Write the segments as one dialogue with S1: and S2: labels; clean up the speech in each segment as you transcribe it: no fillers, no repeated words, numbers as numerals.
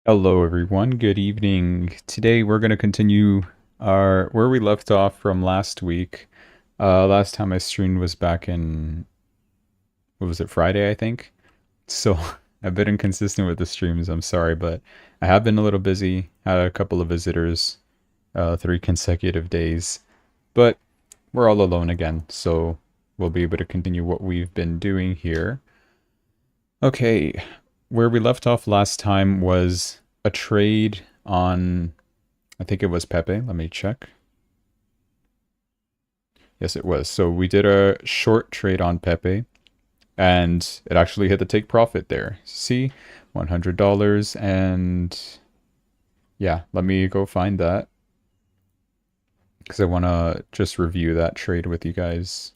S1: Hello everyone, good evening. Today we're going to continue our where we left off from last week. Last time I streamed was back in, what was it, Friday, I think? So I've been inconsistent with the streams, I'm sorry, but I have been a little busy. Had a couple of visitors, 3 consecutive days. But we're all alone again, so we'll be able to continue what we've been doing here. Okay, where we left off last time was a trade on, I think it was Pepe. Let me check. Yes, it was. So we did a short trade on Pepe, and it actually hit the take profit there. See, $100, and yeah, let me go find that because I want to just review that trade with you guys.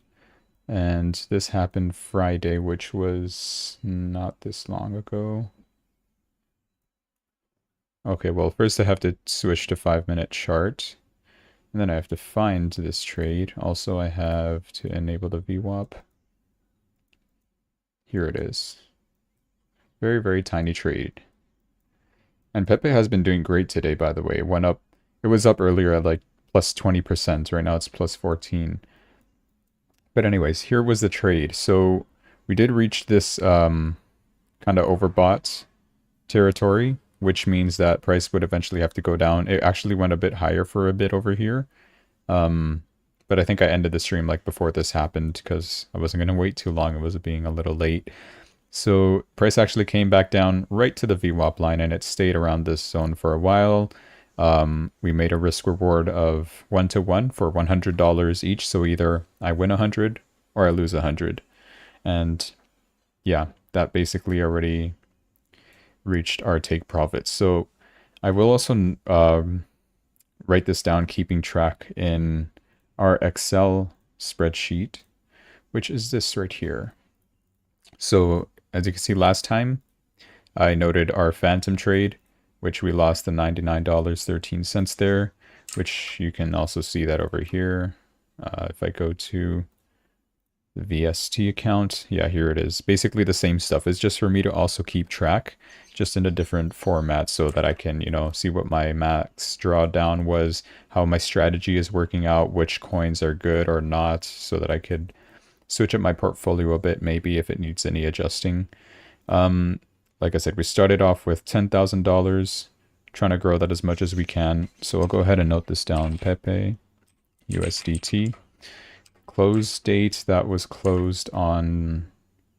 S1: And this happened Friday, which was not this long ago. Okay, well, first I have to switch to 5-minute chart. And then I have to find this trade. Also, I have to enable the VWAP. Here it is. Very, very tiny trade. And Pepe has been doing great today, by the way. It went up. It was up earlier at like plus 20%. Right now it's plus 14. But anyways, here was the trade. So we did reach this kind of overbought territory, which means that price would eventually have to go down. It actually went a bit higher for a bit over here. But I think I ended the stream like before this happened because I wasn't going to wait too long. It was being a little late. So price actually came back down right to the VWAP line and it stayed around this zone for a while. We made a risk reward of 1-to-1 for $100 each. So either I win 100 or I lose 100. And yeah, that basically already reached our take profits. So I will also write this down, keeping track in our Excel spreadsheet, which is this right here. So as you can see, last time I noted our phantom trade, which we lost the $99.13 there, which you can also see that over here. If I go to the VST account, yeah, here it is. Basically the same stuff. It's just for me to also keep track, just in a different format so that I can, see what my max drawdown was, how my strategy is working out, which coins are good or not, so that I could switch up my portfolio a bit, maybe if it needs any adjusting. Like I said, we started off with $10,000, trying to grow that as much as we can. So I'll go ahead and note this down. Pepe, USDT. Close date, that was closed on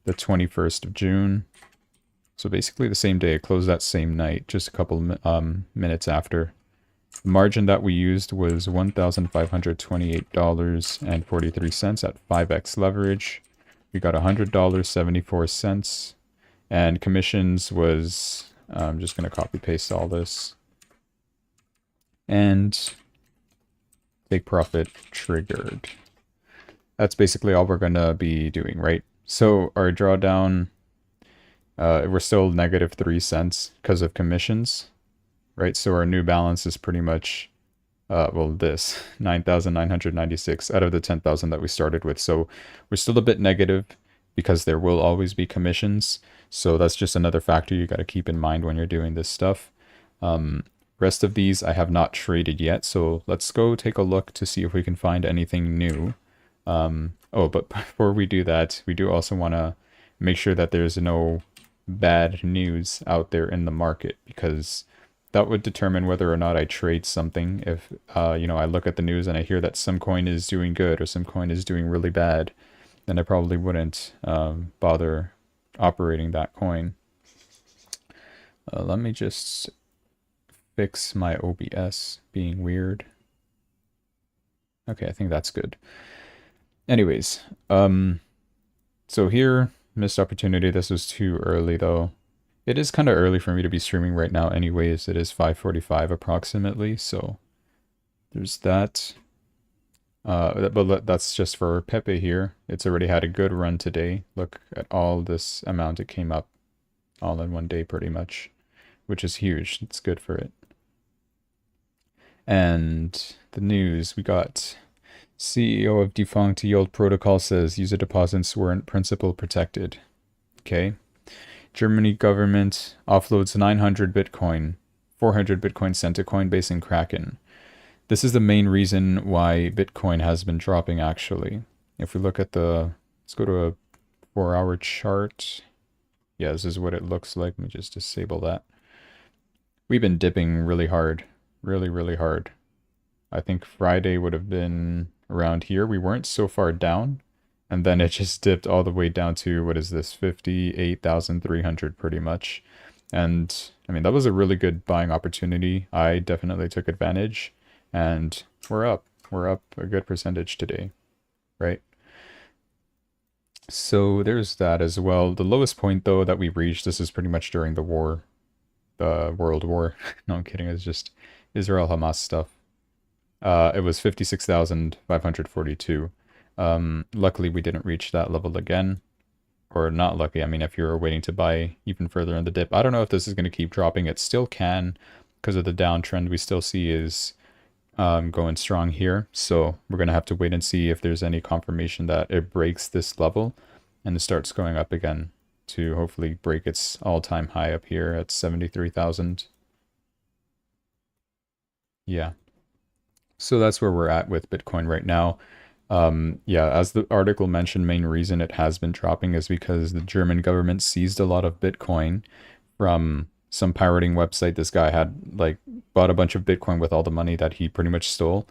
S1: the 21st of June. So basically the same day, it closed that same night, just a couple minutes after. The margin that we used was $1,528.43 at 5x leverage. We got $100.74. And commissions was, I'm just going to copy paste all this. And take profit triggered. That's basically all we're going to be doing, right? So our drawdown, we're still negative 3 cents because of commissions, right? So our new balance is pretty much, well, this 9,996 out of the 10,000 that we started with. So we're still a bit negative because there will always be commissions. So that's just another factor you got to keep in mind when you're doing this stuff. Rest of these I have not traded yet. So let's go take a look to see if we can find anything new. Oh, but before we do that, we do also want to make sure that there's no bad news out there in the market, because that would determine whether or not I trade something. If, I look at the news and I hear that some coin is doing good or some coin is doing really bad, then I probably wouldn't bother operating that coin. Let me just fix my OBS being weird. Okay, I think that's good. Anyways, so here, missed opportunity. This was too early though. It is kind of early for me to be streaming right now anyways. It is 5:45 approximately, so there's that. But that's just for Pepe here. It's already had a good run today. Look at all this amount it came up all in one day pretty much, which is huge. It's good for it. And the news, we got CEO of defunct Yield Protocol says user deposits weren't principal protected. Okay. Germany government offloads 900 Bitcoin, 400 Bitcoin sent to Coinbase and Kraken. This is the main reason why Bitcoin has been dropping, actually. If we look at let's go to a 4-hour chart. Yeah, this is what it looks like. Let me just disable that. We've been dipping really hard. Really, really hard. I think Friday would have been around here. We weren't so far down. And then it just dipped all the way down to, what is this, 58,300 pretty much. And I mean, that was a really good buying opportunity. I definitely took advantage. And we're up. We're up a good percentage today, right? So there's that as well. The lowest point, though, that we reached, this is pretty much during the war, the World War. No, I'm kidding. It's just Israel-Hamas stuff. It was 56,542. Luckily, we didn't reach that level again. Or not lucky. I mean, if you're waiting to buy even further in the dip. I don't know if this is going to keep dropping. It still can, because of the downtrend we still see is going strong here. So we're going to have to wait and see if there's any confirmation that it breaks this level and it starts going up again to hopefully break its all-time high up here at 73,000. Yeah. So that's where we're at with Bitcoin right now. Yeah, as the article mentioned, main reason it has been dropping is because the German government seized a lot of Bitcoin from some pirating website. This guy had like bought a bunch of Bitcoin with all the money that he pretty much stole.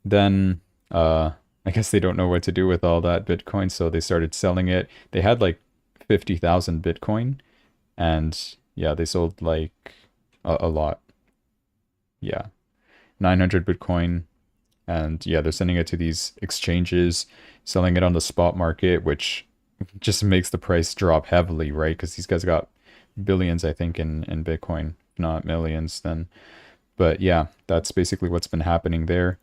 S1: Then I guess they don't know what to do with all that Bitcoin, so they started selling it. They had like 50,000 Bitcoin, and yeah, they sold like a lot. Yeah, 900 Bitcoin. And yeah, they're sending it to these exchanges, selling it on the spot market, which just makes the price drop heavily, right? Because these guys got billions, I think, in Bitcoin, not millions then. But yeah, that's basically what's been happening there.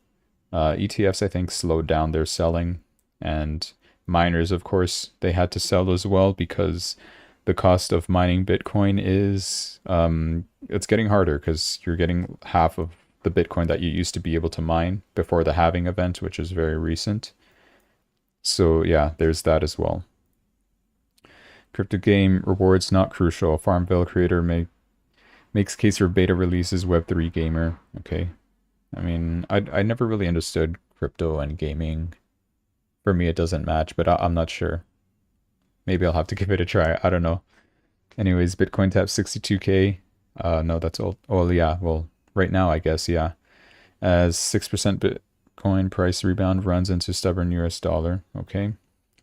S1: ETFs, I think, slowed down their selling. And miners, of course, they had to sell as well because the cost of mining Bitcoin is, it's getting harder because you're getting half of the Bitcoin that you used to be able to mine before the halving event, which is very recent. So yeah, there's that as well. Crypto game rewards not crucial. Farmville creator makes case for beta releases. Web3 gamer. Okay. I mean, I never really understood crypto and gaming. For me, it doesn't match, but I'm not sure. Maybe I'll have to give it a try. I don't know. Anyways, Bitcoin taps 62K. No, that's old. Oh, yeah. Well, right now, I guess, yeah. As 6% Bitcoin price rebound runs into stubborn US dollar. Okay.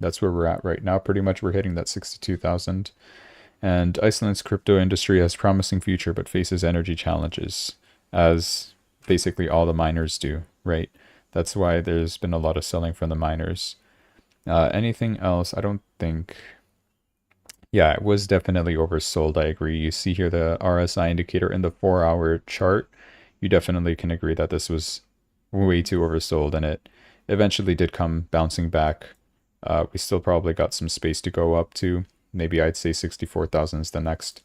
S1: That's where we're at right now. Pretty much we're hitting that 62,000. And Iceland's crypto industry has promising future, but faces energy challenges, as basically all the miners do, right? That's why there's been a lot of selling from the miners. Anything else? I don't think. Yeah, it was definitely oversold. I agree. You see here the RSI indicator in the 4-hour chart. You definitely can agree that this was way too oversold, and it eventually did come bouncing back. We still probably got some space to go up to. Maybe I'd say 64,000 is the next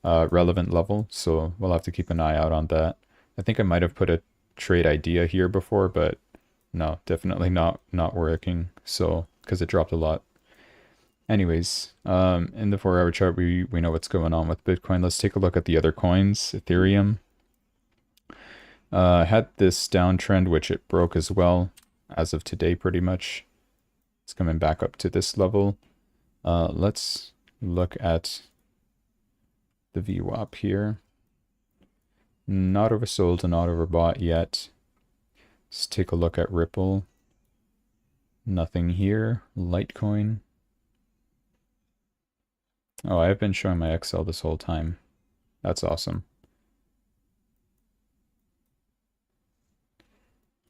S1: relevant level, so we'll have to keep an eye out on that. I think I might have put a trade idea here before, but no, definitely not working. So because it dropped a lot. Anyways, in the 4-hour chart, we know what's going on with Bitcoin. Let's take a look at the other coins. Ethereum had this downtrend, which it broke as well as of today, pretty much. It's coming back up to this level. Let's look at the VWAP here. Not oversold and not overbought yet. Let's take a look at Ripple. Nothing here. Litecoin. Oh, I've been showing my Excel this whole time. That's awesome.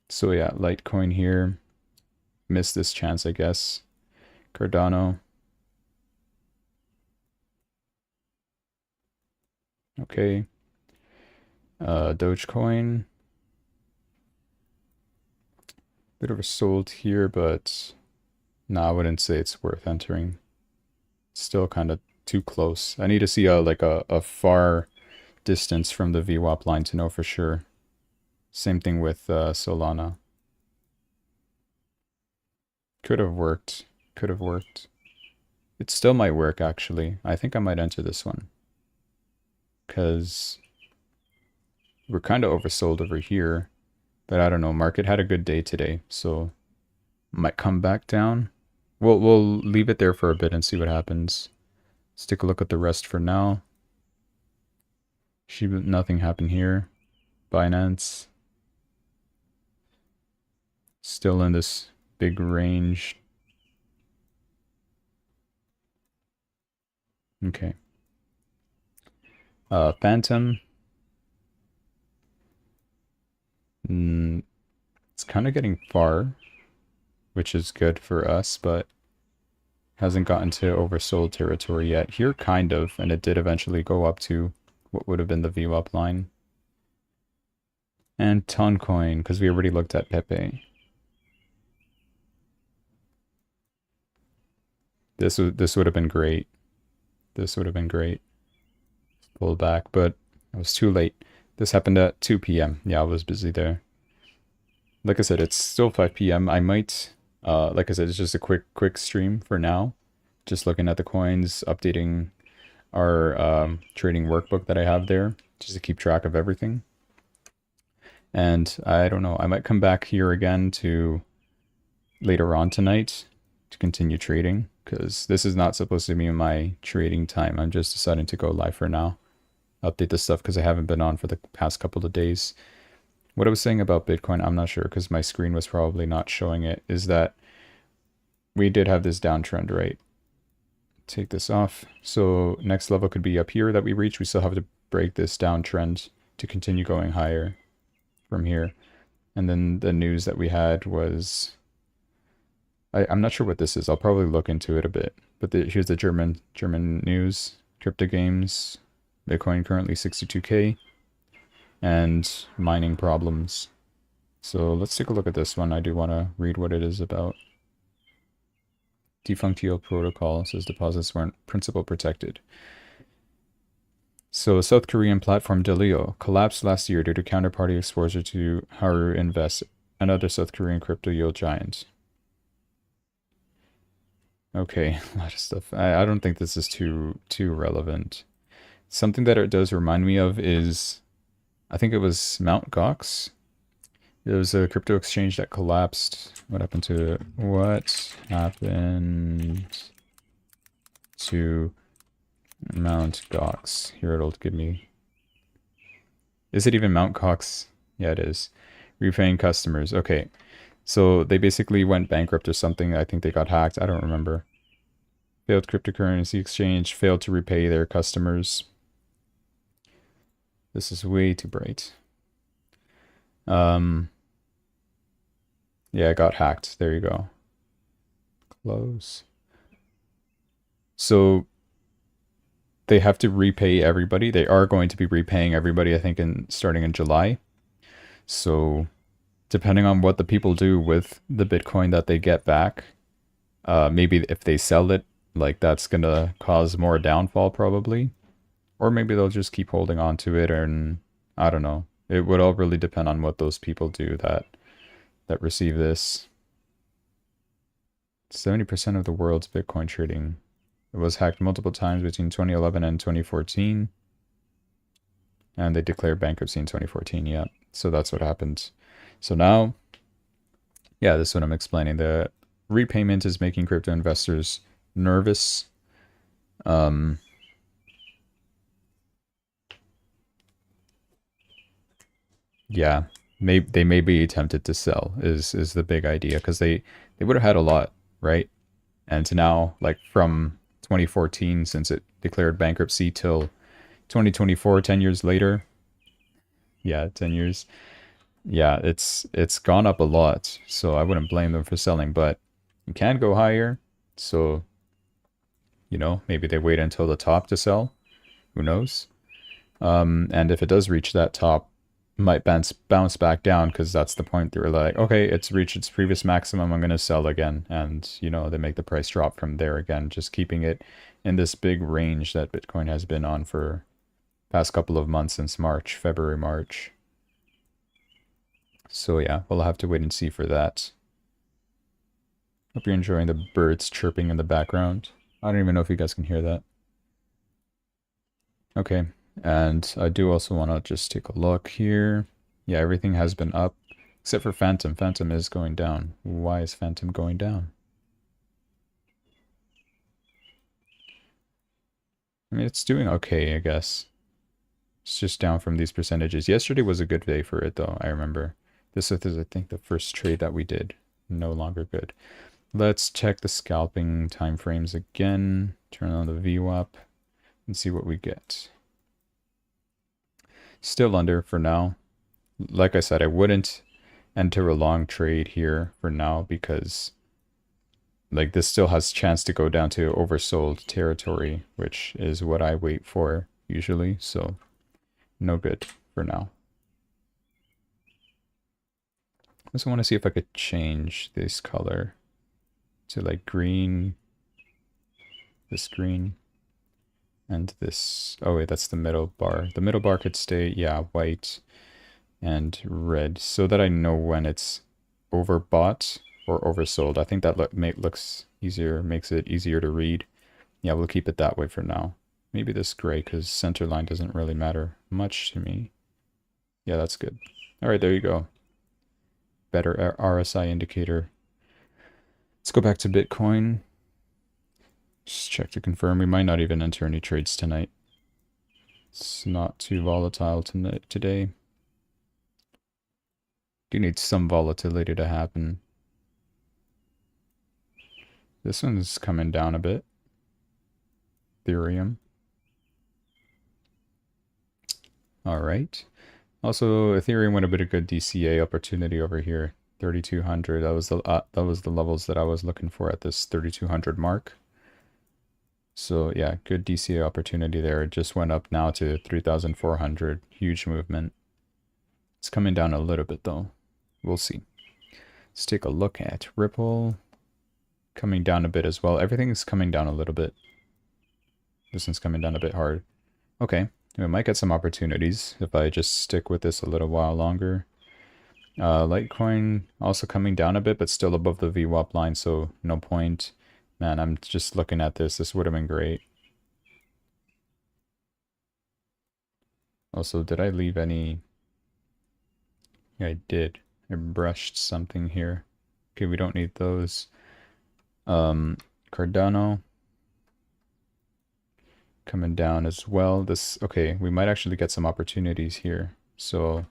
S1: So yeah, Litecoin here. Missed this chance, I guess. Cardano. Okay. Dogecoin. Bit of a sold here, but no, I wouldn't say it's worth entering. Still kind of too close. I need to see a far distance from the VWAP line to know for sure. Same thing with Solana. Could have worked. Could have worked. It still might work, actually. I think I might enter this one. Because we're kind of oversold over here. But I don't know. Market had a good day today, so might come back down. We'll leave it there for a bit and see what happens. Let's take a look at the rest for now. Nothing happened here. Binance still in this big range. Okay. Phantom. It's kind of getting far, which is good for us, but hasn't gotten to oversold territory yet. Here, kind of, and it did eventually go up to what would have been the VWAP line. And Toncoin, because we already looked at Pepe. This would have been great. This would have been great. Pull back, but it was too late. This happened at 2 p.m. Yeah, I was busy there. Like I said, it's still 5 p.m. I might, like I said, it's just a quick stream for now. Just looking at the coins, updating our trading workbook that I have there, just to keep track of everything. And I don't know, I might come back here again to later on tonight to continue trading, because this is not supposed to be my trading time. I'm just deciding to go live for now. Update this stuff because I haven't been on for the past couple of days. What I was saying about Bitcoin, I'm not sure because my screen was probably not showing it, is that we did have this downtrend, right? Take this off. So next level could be up here that we reach. We still have to break this downtrend to continue going higher from here. And then the news that we had was, I'm not sure what this is. I'll probably look into it a bit. But here's the German news. Crypto games. Bitcoin currently 62K. And mining problems. So let's take a look at this one. I do want to read what it is about. Defunct TO protocol says deposits weren't principal protected. So South Korean platform Delio collapsed last year due to counterparty exposure to Haru Invest, another South Korean crypto yield giant. Okay, a lot of stuff. I don't think this is too relevant. Something that it does remind me of is, I think it was Mt. Gox. It was a crypto exchange that collapsed. What happened to it? What happened to Mt. Gox? Here it'll give me. Is it even Mt. Gox? Yeah, it is. Repaying customers. Okay. So they basically went bankrupt or something. I think they got hacked. I don't remember. Failed cryptocurrency exchange. Failed to repay their customers. This is way too bright. Yeah, it got hacked. There you go. Close. So they have to repay everybody. They are going to be repaying everybody, I think, starting in July. So depending on what the people do with the Bitcoin that they get back, maybe if they sell it, like that's gonna cause more downfall probably. Or maybe they'll just keep holding on to it, and I don't know. It would all really depend on what those people do that receive this. 70% of the world's Bitcoin trading. It was hacked multiple times between 2011 and 2014. And they declared bankruptcy in 2014, yeah. So that's what happened. So now, yeah, this is what I'm explaining. The repayment is making crypto investors nervous. Yeah, they may be tempted to sell is the big idea, because they would have had a lot, right? And to now, like from 2014, since it declared bankruptcy, till 2024, 10 years later. Yeah, 10 years. Yeah, it's gone up a lot, so I wouldn't blame them for selling, but you can go higher. So, maybe they wait until the top to sell. Who knows? And if it does reach that top, might bounce back down, because that's the point. They were like, okay, it's reached its previous maximum, I'm going to sell again. And, they make the price drop from there again, just keeping it in this big range that Bitcoin has been on for past couple of months since February, March. So yeah, we'll have to wait and see for that. Hope you're enjoying the birds chirping in the background. I don't even know if you guys can hear that. Okay, and I do also want to just take a look here. Yeah, everything has been up, except for Phantom. Phantom is going down. Why is Phantom going down? I mean, it's doing okay, I guess. It's just down from these percentages. Yesterday was a good day for it, though, I remember. This is, I think, the first trade that we did. No longer good. Let's check the scalping timeframes again. Turn on the VWAP and see what we get. Still under for now. Like I said, I wouldn't enter a long trade here for now because like this still has chance to go down to oversold territory, which is what I wait for usually. So no good for now. I also want to see if I could change this color to like green, this green, and this. Oh wait, that's the middle bar. The middle bar could stay, yeah, white and red, so that I know when it's overbought or oversold. I think that looks easier, makes it easier to read. Yeah, we'll keep it that way for now. Maybe this gray, because center line doesn't really matter much to me. Yeah, that's good. All right, there you go. Better RSI indicator. Let's go back to Bitcoin. Just check to confirm. We might not even enter any trades tonight. It's not too volatile today. Do need some volatility to happen. This one's coming down a bit. Ethereum. All right. Also, Ethereum went a bit of good DCA opportunity over here. 3,200. That was the levels that I was looking for at this 3,200 mark. So yeah, good DCA opportunity there. It just went up now to 3,400. Huge movement. It's coming down a little bit though. We'll see. Let's take a look at Ripple. Coming down a bit as well. Everything's coming down a little bit. This one's coming down a bit hard. Okay, we might get some opportunities if I just stick with this a little while longer. Litecoin also coming down a bit, but still above the VWAP line, so no point. Man, I'm just looking at this. This would have been great. Also, did I leave any? Yeah, I did. I brushed something here. Okay, we don't need those. Cardano coming down as well. Okay, we might actually get some opportunities here. So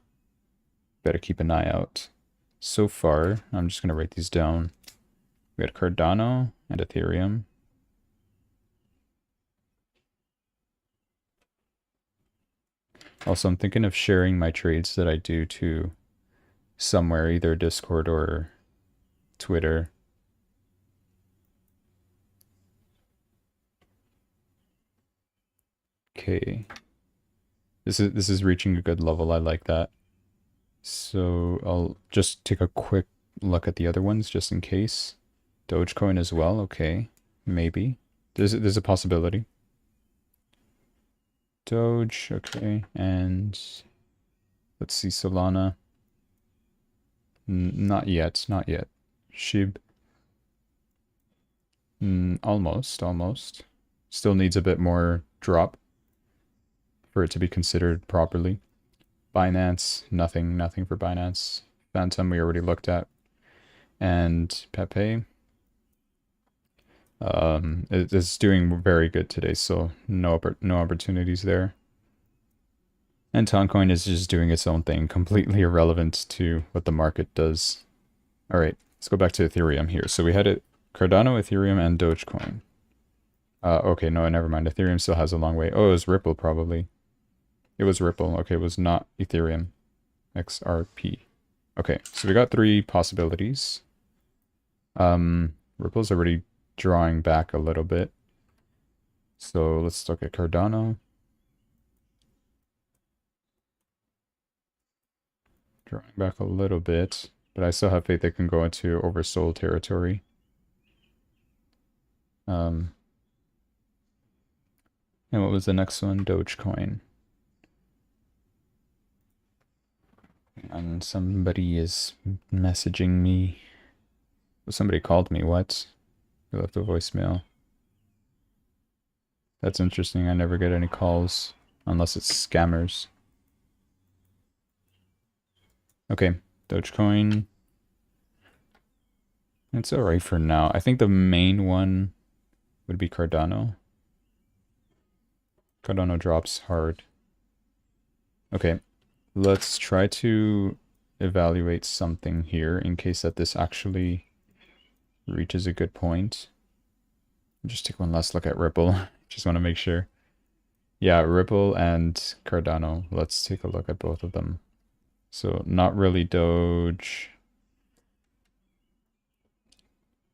S1: better keep an eye out. So far, I'm just going to write these down. We had Cardano and Ethereum. Also, I'm thinking of sharing my trades that I do to somewhere, either Discord or Twitter. Okay. This is reaching a good level. I like that. So I'll just take a quick look at the other ones just in case. Dogecoin as well. Okay. Maybe. There's a possibility. Doge, okay. And let's see, Solana. Not yet, not yet. SHIB. Almost. Still needs a bit more drop for it to be considered properly. Binance, nothing for Binance. Phantom we already looked at. And Pepe. It's doing very good today, so no opportunities there. And Toncoin is just doing its own thing, completely irrelevant to what the market does. All right, let's go back to Ethereum here. So we had it Cardano, Ethereum, and Dogecoin. Okay, no, never mind. Ethereum still has a long way. Oh, it was Ripple probably. It was Ripple. Okay, it was not Ethereum. XRP. Okay, so we got 3 possibilities. Ripple's already drawing back a little bit. So let's look at Cardano. Drawing back a little bit, but I still have faith they can go into oversold territory. And what was the next one? Dogecoin. And somebody is messaging me. Somebody called me, what? You left a voicemail. That's interesting. I never get any calls unless it's scammers. Okay, Dogecoin. It's alright for now. I think the main one would be Cardano. Cardano drops hard. Okay, let's try to evaluate something here in case that this actually reaches a good point. Just take one last look at Ripple. Just want to make sure. Yeah, Ripple and Cardano. Let's take a look at both of them. So not really Doge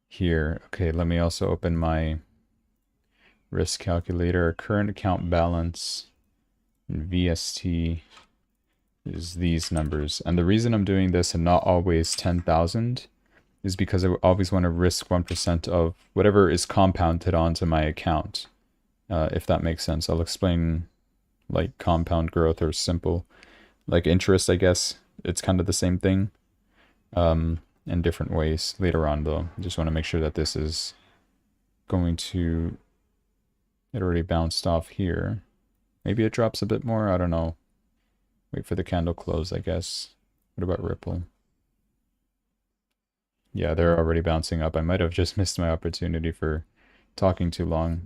S1: here. Okay, let me also open my risk calculator. Current account balance in VST is these numbers. And the reason I'm doing this and not always 10,000 is because I always want to risk 1% of whatever is compounded onto my account. If that makes sense. I'll explain like compound growth or simple like interest, I guess. It's kind of the same thing in different ways later on though. I just want to make sure that this is going to... It already bounced off here. Maybe it drops a bit more. I don't know. Wait for the candle close, I guess. What about Ripple? Yeah, they're already bouncing up. I might have just missed my opportunity for talking too long.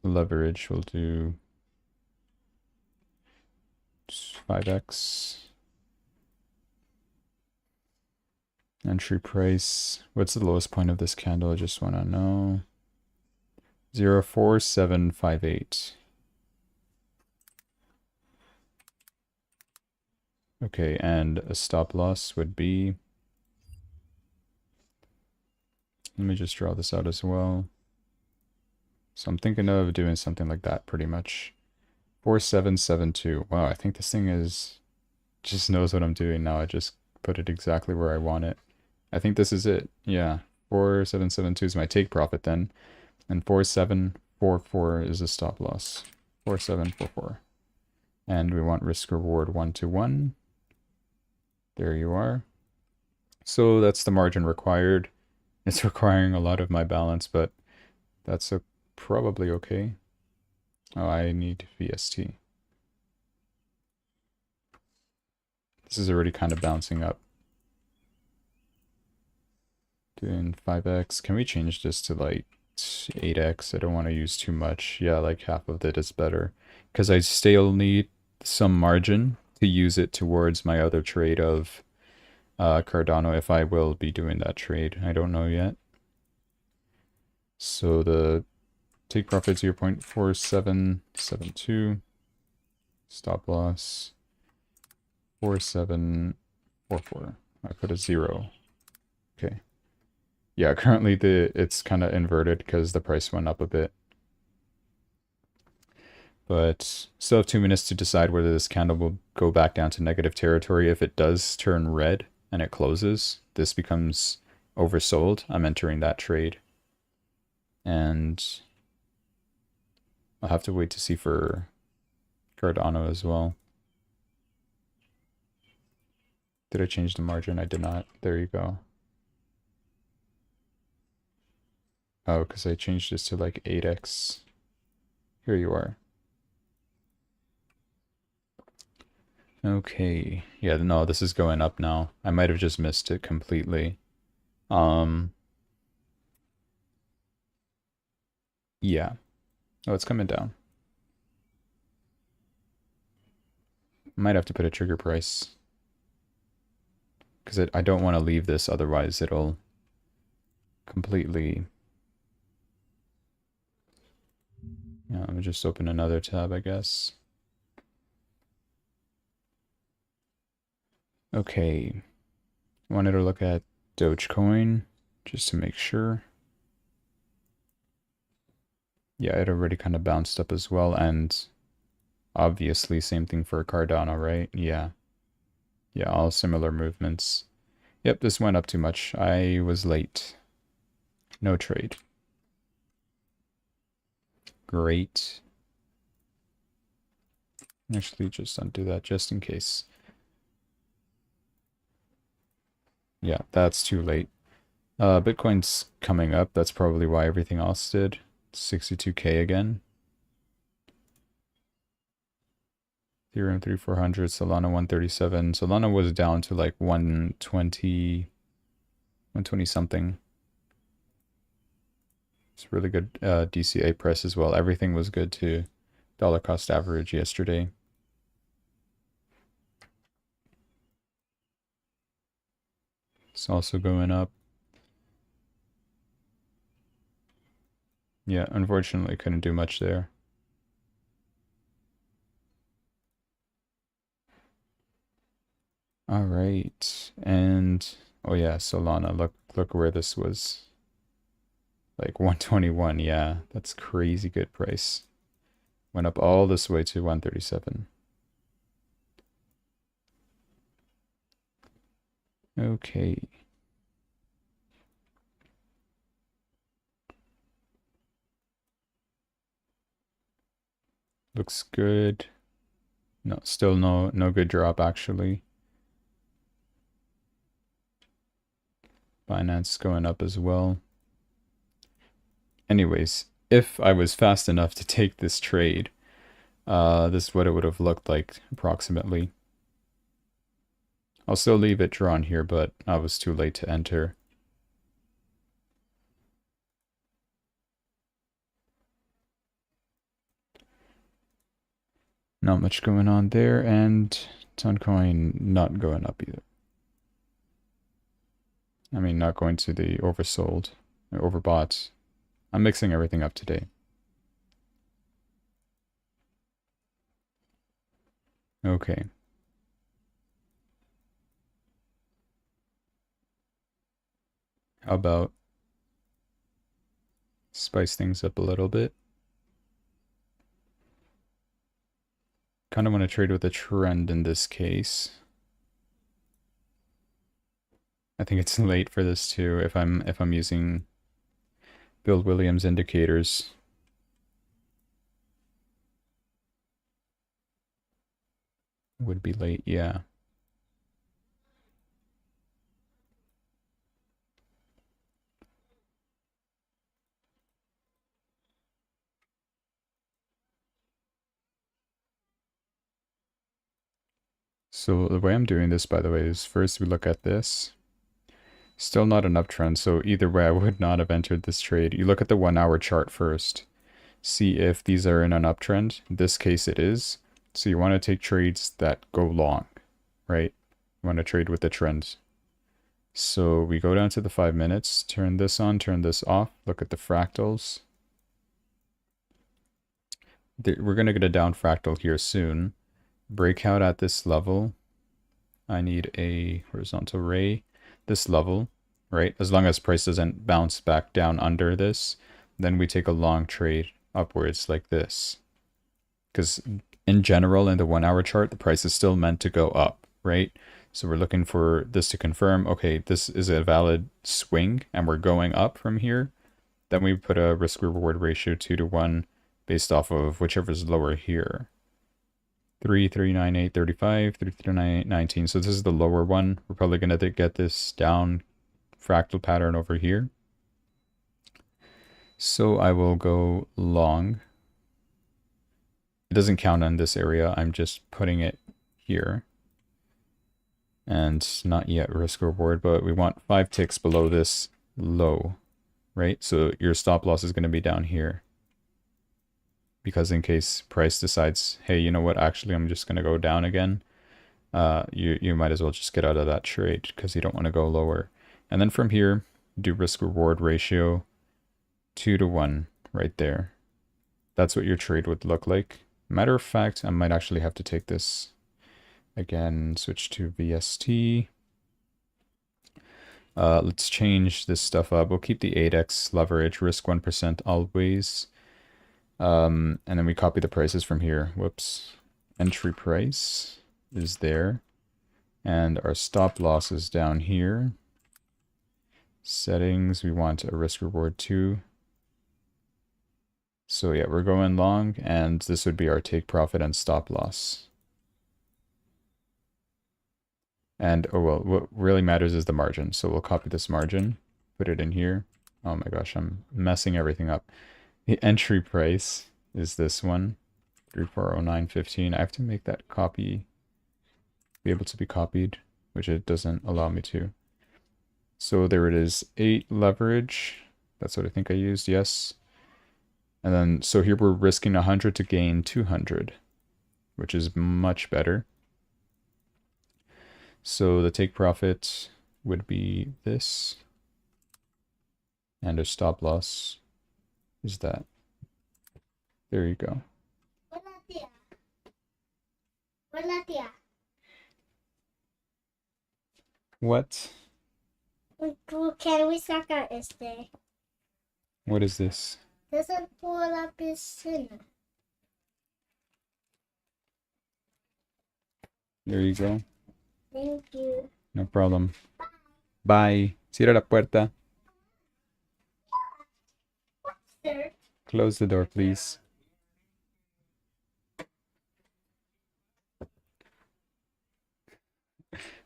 S1: Leverage will do 5x. Entry price. What's the lowest point of this candle? I just want to know. 0.4758. Okay, and a stop loss would be... Let me just draw this out as well. So I'm thinking of doing something like that pretty much. 4772. Wow, I think this thing is... just knows what I'm doing now. I just put it exactly where I want it. I think this is it. Yeah. 4772 is my take profit then. And 4744 is a stop loss. 4744. And we want risk reward 1-to-1. There you are. So that's the margin required. It's requiring a lot of my balance, but that's probably okay. Oh, I need VST. This is already kind of bouncing up. Doing 5x. Can we change this to like 8x? I don't want to use too much. Yeah, like half of it is better. Because I still need some margin to use it towards my other trade of Cardano if I will be doing that trade. I don't know yet. So the take profit 0.4772. Stop loss 4744. I put a 0. Okay. Yeah, currently it's kind of inverted because the price went up a bit. But still have 2 minutes to decide whether this candle will go back down to negative territory. If it does turn red and it closes, this becomes oversold. I'm entering that trade. And I'll have to wait to see for Cardano as well. Did I change the margin? I did not. There you go. Oh, because I changed this to like 8x. Here you are. Okay. Yeah, no, this is going up now. I might have just missed it completely. Yeah. Oh, it's coming down. Might have to put a trigger price. Because I don't want to leave this, otherwise it'll completely... Yeah, let me just open another tab, I guess. Okay. Wanted to look at Dogecoin, just to make sure. Yeah, it already kind of bounced up as well, and obviously same thing for Cardano, right? Yeah. Yeah, all similar movements. Yep, this went up too much. I was late. No trade. Great. Actually, just undo that just in case. Yeah, that's too late. Bitcoin's coming up. That's probably why everything else did. 62K again. Ethereum 3400, Solana 137. Solana was down to like 120, 120 something. It's really good DCA price as well. Everything was good to dollar cost average yesterday. It's also going up. Yeah, unfortunately couldn't do much there. All right. And oh yeah, Solana, look where this was. Like 121. Yeah, that's crazy good price. Went up all this way to 137. Okay. Looks good. No, still no good drop actually. Binance going up as well. Anyways, if I was fast enough to take this trade, this is what it would have looked like approximately. I'll still leave it drawn here, but I was too late to enter. Not much going on there, and Toncoin not going up either. I mean, not going to the oversold, or overbought. I'm mixing everything up today. Okay. How about spice things up a little bit? Kind of want to trade with a trend in this case. I think it's late for this too if I'm using Bill Williams indicators. Would be late, yeah. So the way I'm doing this, by the way, is first we look at this. Still not an uptrend, so either way I would not have entered this trade. You look at the 1 hour chart first. See if these are in an uptrend. In this case it is. So you want to take trades that go long, right? You want to trade with the trend. So we go down to the 5 minutes, turn this on, turn this off, look at the fractals. We're going to get a down fractal here soon. Breakout at this level. I need a horizontal ray. This level, right? As long as price doesn't bounce back down under this, then we take a long trade upwards like this. Because in general, in the 1 hour chart, the price is still meant to go up, right? So we're looking for this to confirm, okay, this is a valid swing and we're going up from here. Then we put a risk reward ratio 2 to 1 based off of whichever's lower here. 3,398, 35, 3,398, 19. So this is the lower one. We're probably going to get this down fractal pattern over here. So I will go long. It doesn't count on this area. I'm just putting it here. And not yet risk reward, but we want 5 ticks below this low, right? So your stop loss is going to be down here. Because in case price decides, hey, you know what, actually I'm just going to go down again, you might as well just get out of that trade because you don't want to go lower. And then from here, do risk reward ratio 2 to 1 right there. That's what your trade would look like. Matter of fact, I might actually have to take this again, switch to VST. Let's change this stuff up. We'll keep the 8x leverage, risk 1% always. And then we copy the prices from here. Whoops. Entry price is there. And our stop loss is down here. Settings, we want a risk reward 2. So yeah, we're going long, and this would be our take profit and stop loss. And, oh well, what really matters is the margin. So we'll copy this margin, put it in here. Oh my gosh, I'm messing everything up. The entry price is this one, 3409.15. I have to make that copy be able to be copied, which it doesn't allow me to. So there it is, 8 leverage. That's what I think I used, yes. And then, so here we're risking 100 to gain 200, which is much better. So the take profit would be this. And a stop loss is that. There you go.
S2: Hola, tía. Hola, tía.
S1: What?
S2: Can we sacar este?
S1: What is this?
S2: This is por la piscina.
S1: There you go.
S2: Thank you.
S1: No problem. Bye. Cierra la puerta.
S2: Sir.
S1: Close the door, please.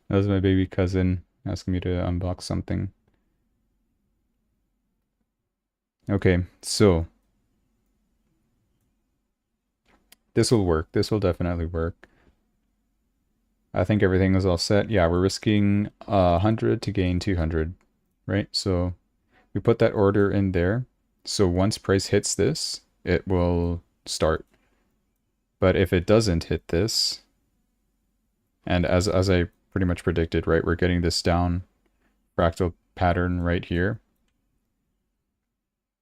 S1: That was my baby cousin asking me to unbox something. Okay, so this will work. This will definitely work. I think everything is all set. Yeah, we're risking 100 to gain 200, right? So we put that order in there. So once price hits this, it will start. But if it doesn't hit this, and as I pretty much predicted, right, we're getting this down fractal pattern right here.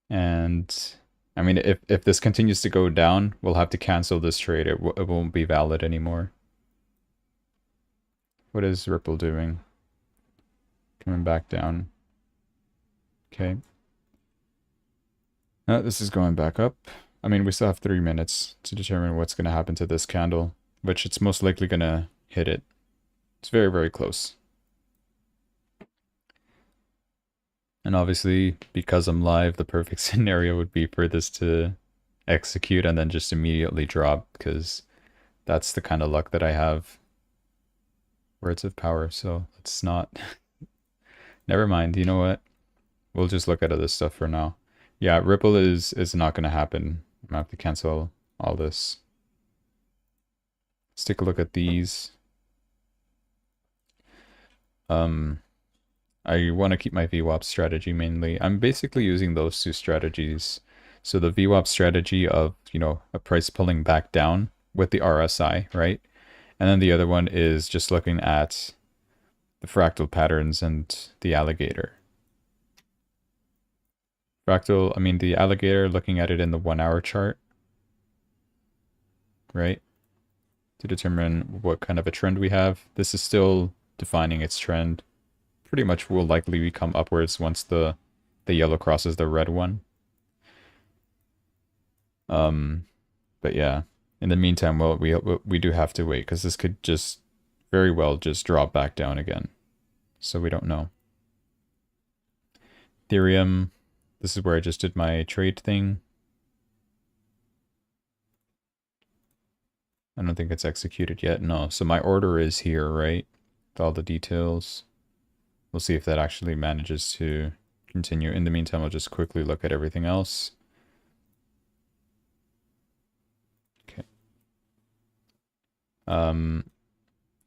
S1: And I mean, if this continues to go down, we'll have to cancel this trade. It won't be valid anymore. What is Ripple doing? Coming back down. Okay. This is going back up. I mean, we still have 3 minutes to determine what's going to happen to this candle, which it's most likely going to hit it. It's very, very close. And obviously, because I'm live, the perfect scenario would be for this to execute and then just immediately drop, because that's the kind of luck that I have. Words of power, so let's not... Never mind, you know what? We'll just look at other stuff for now. Yeah, Ripple is not going to happen. I'm going to have to cancel all this. Let's take a look at these. I want to keep my VWAP strategy mainly. I'm basically using those two strategies. So the VWAP strategy of, you know, a price pulling back down with the RSI, right? And then the other one is just looking at the fractal patterns and the alligator. Fractal, I mean the alligator, looking at it in the 1 hour chart, right? To determine what kind of a trend we have. This is still defining its trend. Pretty much will likely become upwards once the yellow crosses the red one. But yeah, in the meantime, well, we do have to wait, because this could just very well just drop back down again. So we don't know. Ethereum, this is where I just did my trade thing. I don't think it's executed yet. No, so my order is here, right? With all the details. We'll see if that actually manages to continue. In the meantime, I'll just quickly look at everything else. Okay.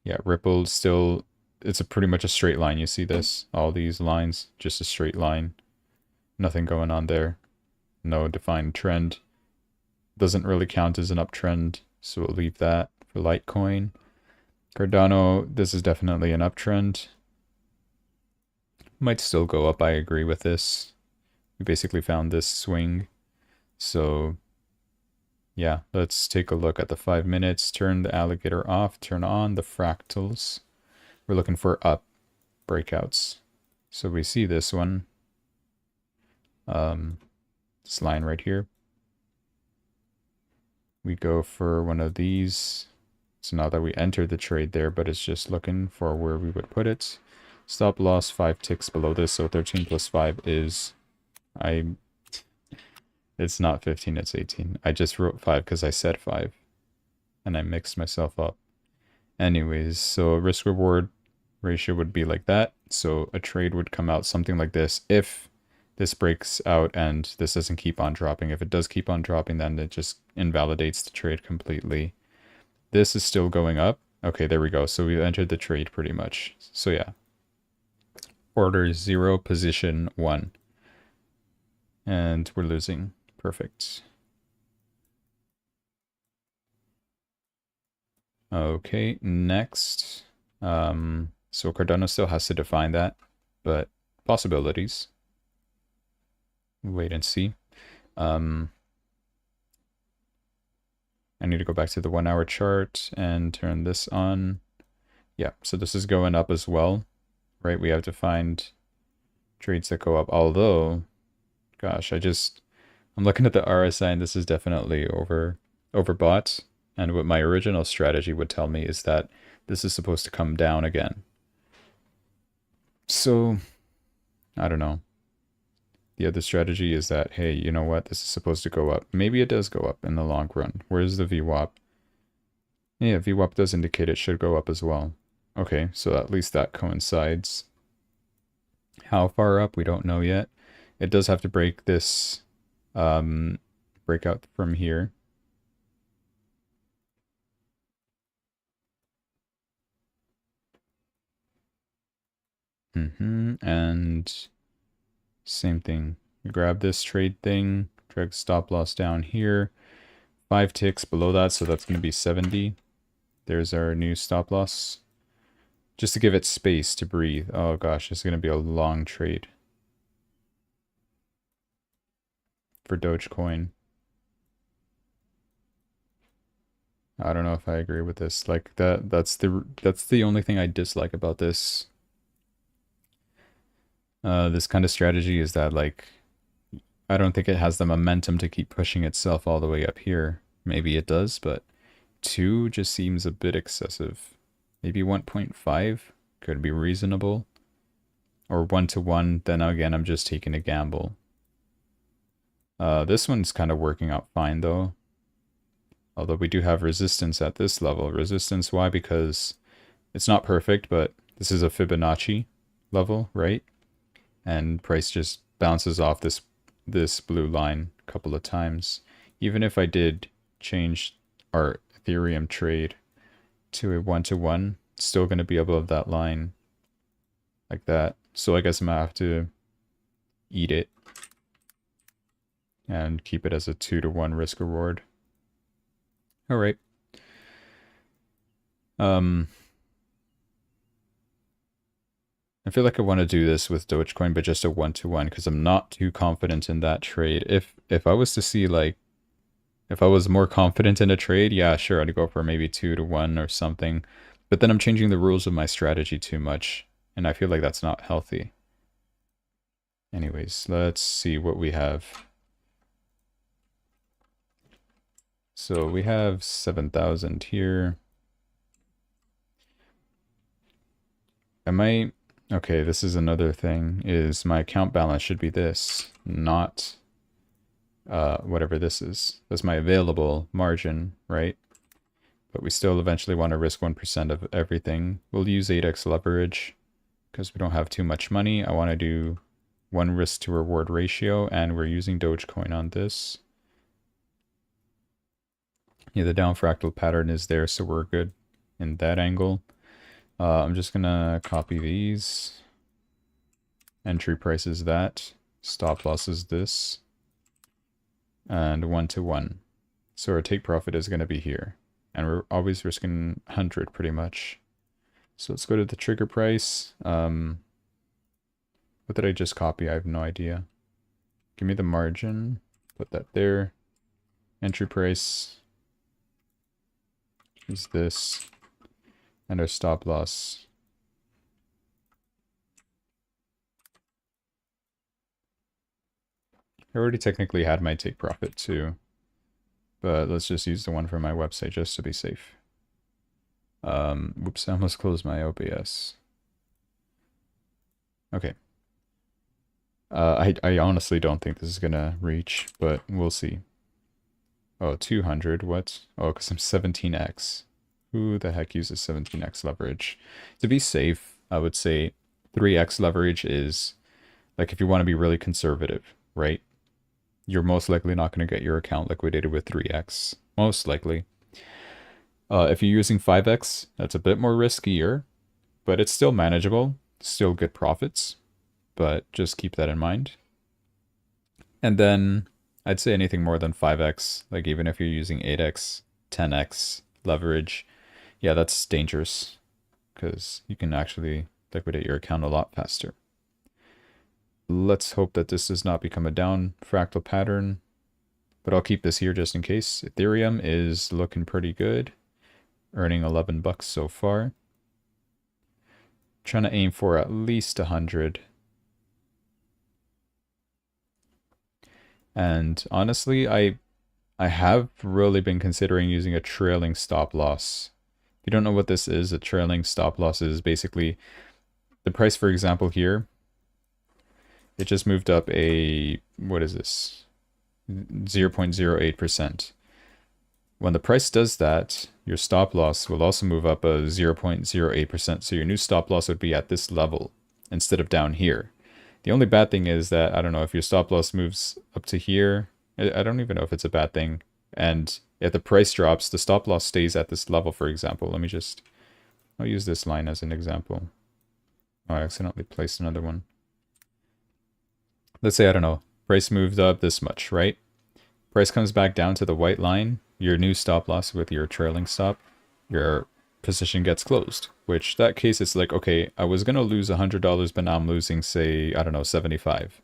S1: Yeah, Ripple still, it's a pretty much a straight line. You see this? All these lines, just a straight line. Nothing going on there. No defined trend. Doesn't really count as an uptrend, so we'll leave that for Litecoin. Cardano, this is definitely an uptrend. Might still go up, I agree with this. We basically found this swing. So yeah, let's take a look at the 5 minutes. Turn the alligator off, turn on the fractals. We're looking for up breakouts. So we see this one. This line right here. We go for one of these. So now that we entered the trade there, but it's just looking for where we would put it. Stop loss 5 ticks below this, so 13 plus 5 is... It's not 15, it's 18. I just wrote 5 because I said 5. And I mixed myself up. Anyways, so risk reward ratio would be like that. So a trade would come out something like this if this breaks out and this doesn't keep on dropping. If it does keep on dropping, then it just invalidates the trade completely. This is still going up. Okay, there we go. So we entered the trade pretty much. So yeah. Order 0, position 1. And we're losing. Perfect. Okay, next. So Cardano still has to define that, but possibilities. Wait and see. I need to go back to the 1 hour chart and turn this on. Yeah, so this is going up as well, right? We have to find trades that go up. Although, gosh, I'm looking at the RSI and this is definitely overbought. And what my original strategy would tell me is that this is supposed to come down again. So, I don't know. The other strategy is that, hey, you know what? This is supposed to go up. Maybe it does go up in the long run. Where's the VWAP? Yeah, VWAP does indicate it should go up as well. Okay, so at least that coincides. How far up? We don't know yet. It does have to break this breakout from here. And same thing. You grab this trade thing, drag stop loss down here. 5 ticks below that, so that's going to be 70. There's our new stop loss. Just to give it space to breathe. Oh gosh, it's going to be a long trade for Dogecoin. I don't know if I agree with this. Like that's the only thing I dislike about this kind of strategy is that, like, I don't think it has the momentum to keep pushing itself all the way up here. Maybe it does, but 2 just seems a bit excessive. Maybe 1.5 could be reasonable. Or 1-to-1, then again, I'm just taking a gamble. This one's kind of working out fine, though. Although we do have resistance at this level. Resistance, why? Because it's not perfect, but this is a Fibonacci level, right? And price just bounces off this blue line a couple of times. Even if I did change our Ethereum trade to a 1-to-1, it's still going to be above that line like that. So I guess I'm going to have to eat it and keep it as a 2-to-1 risk reward. All right. I feel like I want to do this with Dogecoin, but just a 1-to-1 because I'm not too confident in that trade. If I was to see, like, if I was more confident in a trade, yeah, sure, I'd go for maybe 2-to-1 or something. But then I'm changing the rules of my strategy too much, and I feel like that's not healthy. Anyways, let's see what we have. So we have 7,000 here. Okay, this is another thing, is my account balance should be this, not whatever this is. That's my available margin, right? But we still eventually want to risk 1% of everything. We'll use 8x leverage because we don't have too much money. I want to do 1 risk to reward ratio, and we're using Dogecoin on this. Yeah, the down fractal pattern is there, so we're good in that angle. I'm just gonna copy these. Entry price is that. Stop loss is this. And 1-to-1. So our take profit is going to be here. And we're always risking 100 pretty much. So let's go to the trigger price. What did I just copy? I have no idea. Give me the margin. Put that there. Entry price is this. And our stop loss. I already technically had my take profit too. But let's just use the one from my website just to be safe. Whoops, I almost closed my OBS. Okay. I honestly don't think this is gonna reach, but we'll see. Oh, 200, what? Oh, because I'm 17x. Who the heck uses 17x leverage? To be safe, I would say 3x leverage is like if you want to be really conservative, right? You're most likely not going to get your account liquidated with 3x. Most likely. If you're using 5x, that's a bit more riskier, but it's still manageable. Still good profits, but just keep that in mind. And then I'd say anything more than 5x, like even if you're using 8x, 10x leverage, yeah, that's dangerous because you can actually liquidate your account a lot faster. Let's hope that this does not become a down fractal pattern, but I'll keep this here just in case. Ethereum is looking pretty good, earning 11 bucks so far. Trying to aim for at least 100. And honestly, I have really been considering using a trailing stop loss. If you don't know what this is, a trailing stop loss is basically the price, for example, here. It just moved up a, what is this? 0.08%. When the price does that, your stop loss will also move up a 0.08%. So your new stop loss would be at this level instead of down here. The only bad thing is that, I don't know, if your stop loss moves up to here, I don't even know if it's a bad thing. And if the price drops, the stop loss stays at this level, for example. I'll use this line as an example. Oh, I accidentally placed another one. Let's say, I don't know, price moved up this much, right? Price comes back down to the white line, your new stop loss with your trailing stop, your position gets closed. Which, that case, it's like, okay, I was going to lose $100, but now I'm losing, say, I don't know, 75.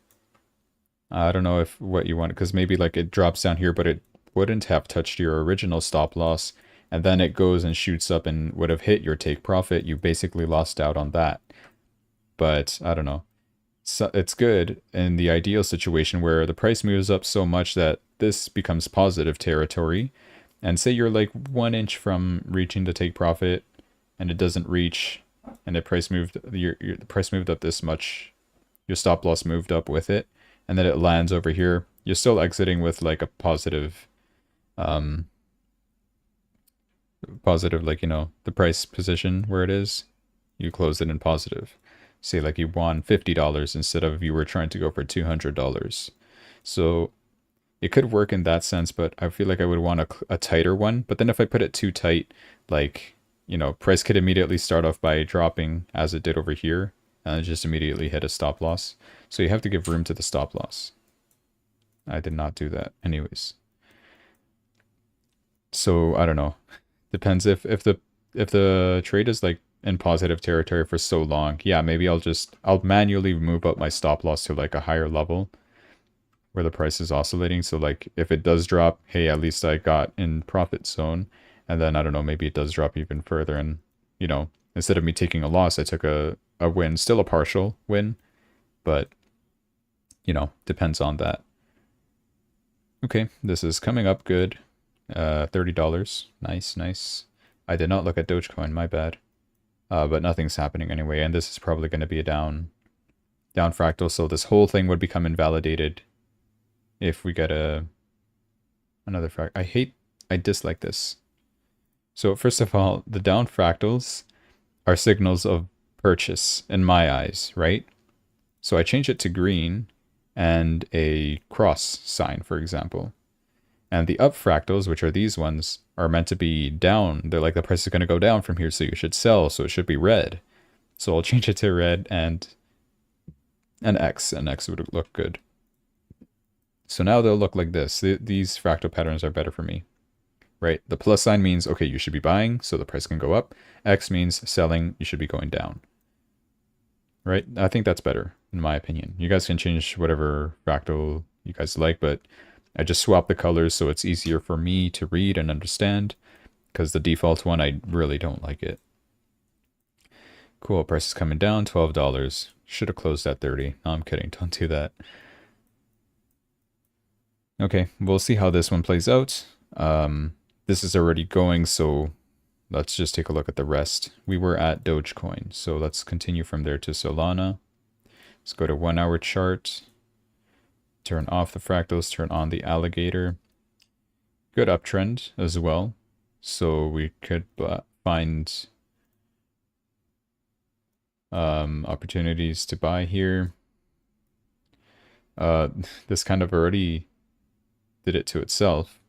S1: I don't know if what you want, because maybe like it drops down here, but it wouldn't have touched your original stop loss, and then it goes and shoots up and would have hit your take profit. You basically lost out on that. But I don't know. So it's good in the ideal situation where the price moves up so much that this becomes positive territory. And say you're like 1 inch from reaching the take profit and it doesn't reach, and the price moved the price moved up this much, your stop loss moved up with it, and then it lands over here, you're still exiting with like a positive positive, like, you know, the price position where it is, you close it in positive. Say like you won $50 instead of you were trying to go for $200. So it could work in that sense, but I feel like I would want a tighter one. But then if I put it too tight, like, you know, price could immediately start off by dropping as it did over here, and just immediately hit a stop loss. So you have to give room to the stop loss. I did not do that. Anyways. So I don't know. Depends if the trade is like in positive territory for so long. Yeah, maybe I'll manually move up my stop loss to like a higher level where the price is oscillating. So like if it does drop, hey, at least I got in profit zone. And then I don't know, maybe it does drop even further, and you know, instead of me taking a loss, I took a win, still a partial win, but you know, depends on that. Okay, this is coming up good. $30. Nice, nice. I did not look at Dogecoin, my bad. But nothing's happening anyway, and this is probably going to be a down fractal, so this whole thing would become invalidated if we get another fractal. I dislike this. So first of all, the down fractals are signals of purchase in my eyes, right? So I change it to green and a cross sign, for example. And the up fractals, which are these ones, are meant to be down. They're like, the price is going to go down from here, so you should sell, so it should be red. So I'll change it to red and an X. An X would look good. So now they'll look like this. These fractal patterns are better for me, right? The plus sign means, okay, you should be buying, so the price can go up. X means selling, you should be going down. Right? I think that's better, in my opinion. You guys can change whatever fractal you guys like, but I just swap the colors so it's easier for me to read and understand, because the default one, I really don't like it. Cool, price is coming down, $12. Should have closed at 30. No, I'm kidding, don't do that. Okay, we'll see how this one plays out. This is already going, so let's just take a look at the rest. We were at Dogecoin, so let's continue from there to Solana. Let's go to 1 hour chart. Turn off the fractals, turn on the alligator. Good uptrend as well. So we could find Opportunities to buy here. Uh, this kind of already did it to itself.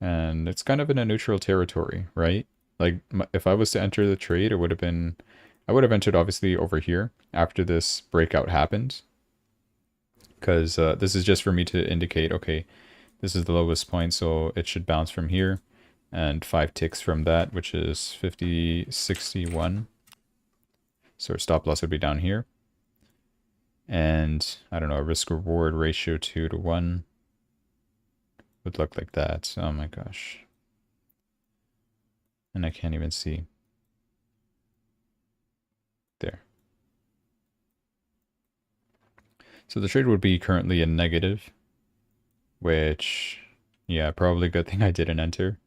S1: And it's kind of in a neutral territory, right? Like, if I was to enter the trade, it would have been... I would have entered, obviously, over here after this breakout happened. Because this is just for me to indicate, okay, this is the lowest point, so it should bounce from here. And 5 ticks from that, which is 50.61. So our stop loss would be down here. And, I don't know, a risk-reward ratio 2 to 1 would look like that. Oh my gosh. And I can't even see. There. So the trade would be currently in negative, which, yeah, probably a good thing I didn't enter.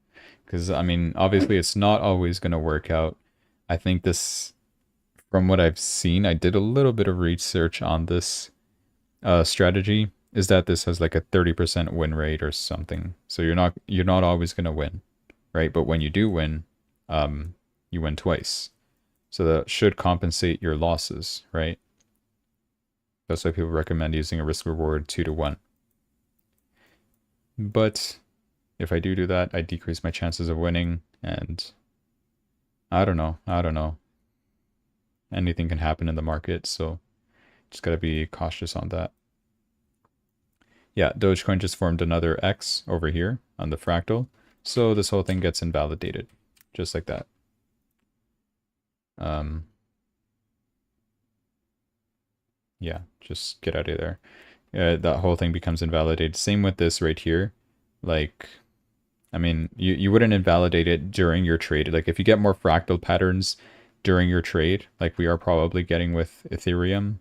S1: Because, I mean, obviously it's not always going to work out. I think this, from what I've seen, I did a little bit of research on this strategy, is that this has like a 30% win rate or something. So you're not always going to win, right? But when you do win, you win twice. So that should compensate your losses, right? That's why people recommend using a risk reward 2 to 1. But if I do that, I decrease my chances of winning, and I don't know. Anything can happen in the market, so just gotta be cautious on that. Yeah, Dogecoin just formed another X over here on the fractal, so this whole thing gets invalidated, just like that. Yeah, just get out of there. That whole thing becomes invalidated. Same with this right here. Like, I mean, you wouldn't invalidate it during your trade. Like, if you get more fractal patterns during your trade, like we are probably getting with Ethereum,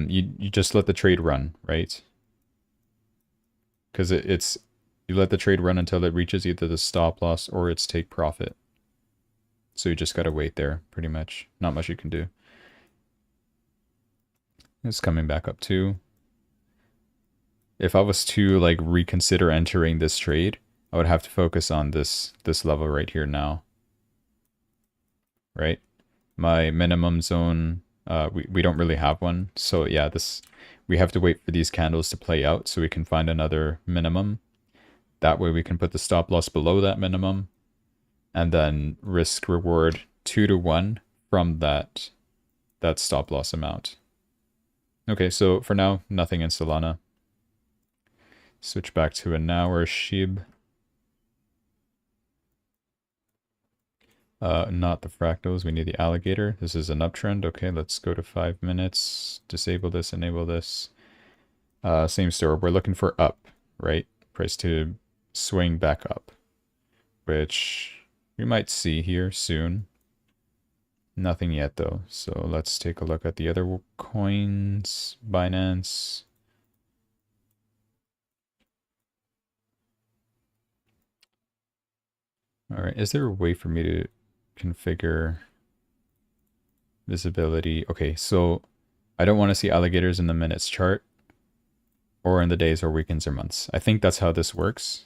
S1: you just let the trade run, right? Because you let the trade run until it reaches either the stop loss or its take profit. So you just gotta wait there, pretty much. Not much you can do. It's coming back up too. If I was to like reconsider entering this trade, I would have to focus on this level right here now. Right? My minimum zone, we don't really have one. So yeah, we have to wait for these candles to play out so we can find another minimum. That way we can put the stop loss below that minimum and then risk reward 2 to 1 from that stop loss amount. Okay, so for now, nothing in Solana. Switch back to an hour SHIB. Not the fractals, we need the alligator. This is an uptrend. Okay, let's go to 5 minutes. Disable this, enable this. Same story. We're looking for up, right? Price to swing back up, which we might see here soon. Nothing yet though. So let's take a look at the other coins. Binance. All right, is there a way for me to configure visibility? Okay, so I don't want to see alligators in the minutes chart or in the days or weekends or months. I think that's how this works.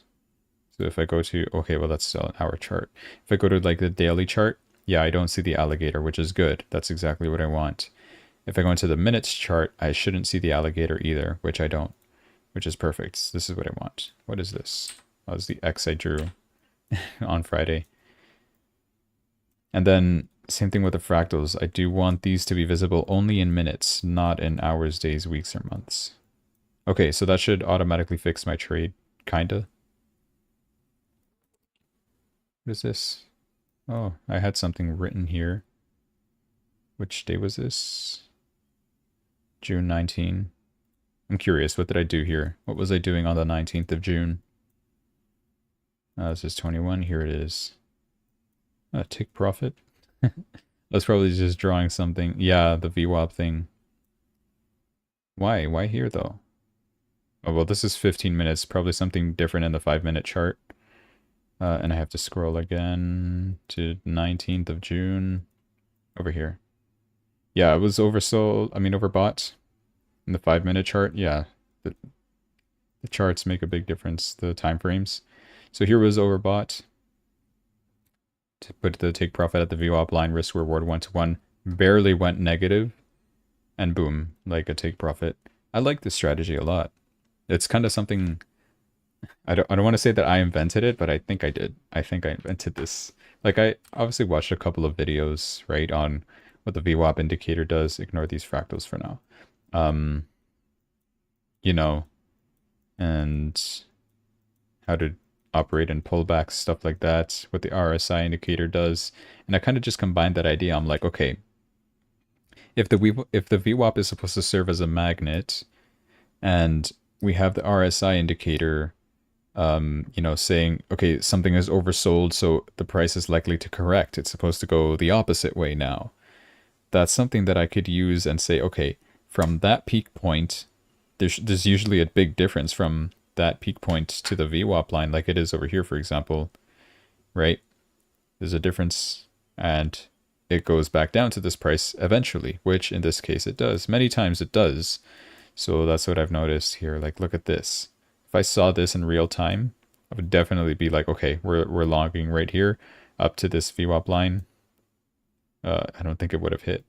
S1: So if I go to, okay, well, that's still an hour chart. If I go to like the daily chart, yeah, I don't see the alligator, which is good. That's exactly what I want. If I go into the minutes chart, I shouldn't see the alligator either, which I don't, which is perfect. This is what I want. What is this? That was the X I drew on Friday. And then same thing with the fractals. I do want these to be visible only in minutes, not in hours, days, weeks, or months. Okay, so that should automatically fix my trade, kinda. What is this? Oh, I had something written here. Which day was this? June 19. I'm curious, what did I do here? What was I doing on the 19th of June? This is 21. Here it is. Take profit. That's probably just drawing something. Yeah, the VWAP thing. Why? Why here, though? Oh, well, this is 15 minutes. Probably something different in the 5-minute chart. And I have to scroll again to 19th of June. Over here. Yeah, it was oversold. I mean, overbought. In the 5-minute chart. Yeah, the charts make a big difference. The time frames. So here was overbought. to put the take profit at the VWAP line, risk reward 1-to-1, barely went negative, and boom, like a take profit. I like this strategy a lot. It's kind of something I don't want to say that I invented it, but I think I did. I think I invented this. Like I obviously watched a couple of videos, right, on what the VWAP indicator does. Ignore these fractals for now. Um, you know, and how to operate in pullbacks, stuff like that, what the RSI indicator does. And I kind of just combined that idea. I'm like, okay, if the VWAP is supposed to serve as a magnet and we have the RSI indicator saying, okay, something is oversold, so the price is likely to correct. It's supposed to go the opposite way now. That's something that I could use and say, okay, from that peak point, there's usually a big difference from that peak point to the VWAP line, like it is over here, for example, right? There's a difference, and it goes back down to this price eventually, which in this case it does. Many times it does. So that's what I've noticed here. Like, look at this. If I saw this in real time, I would definitely be like, okay, we're logging right here up to this VWAP line. I don't think it would have hit.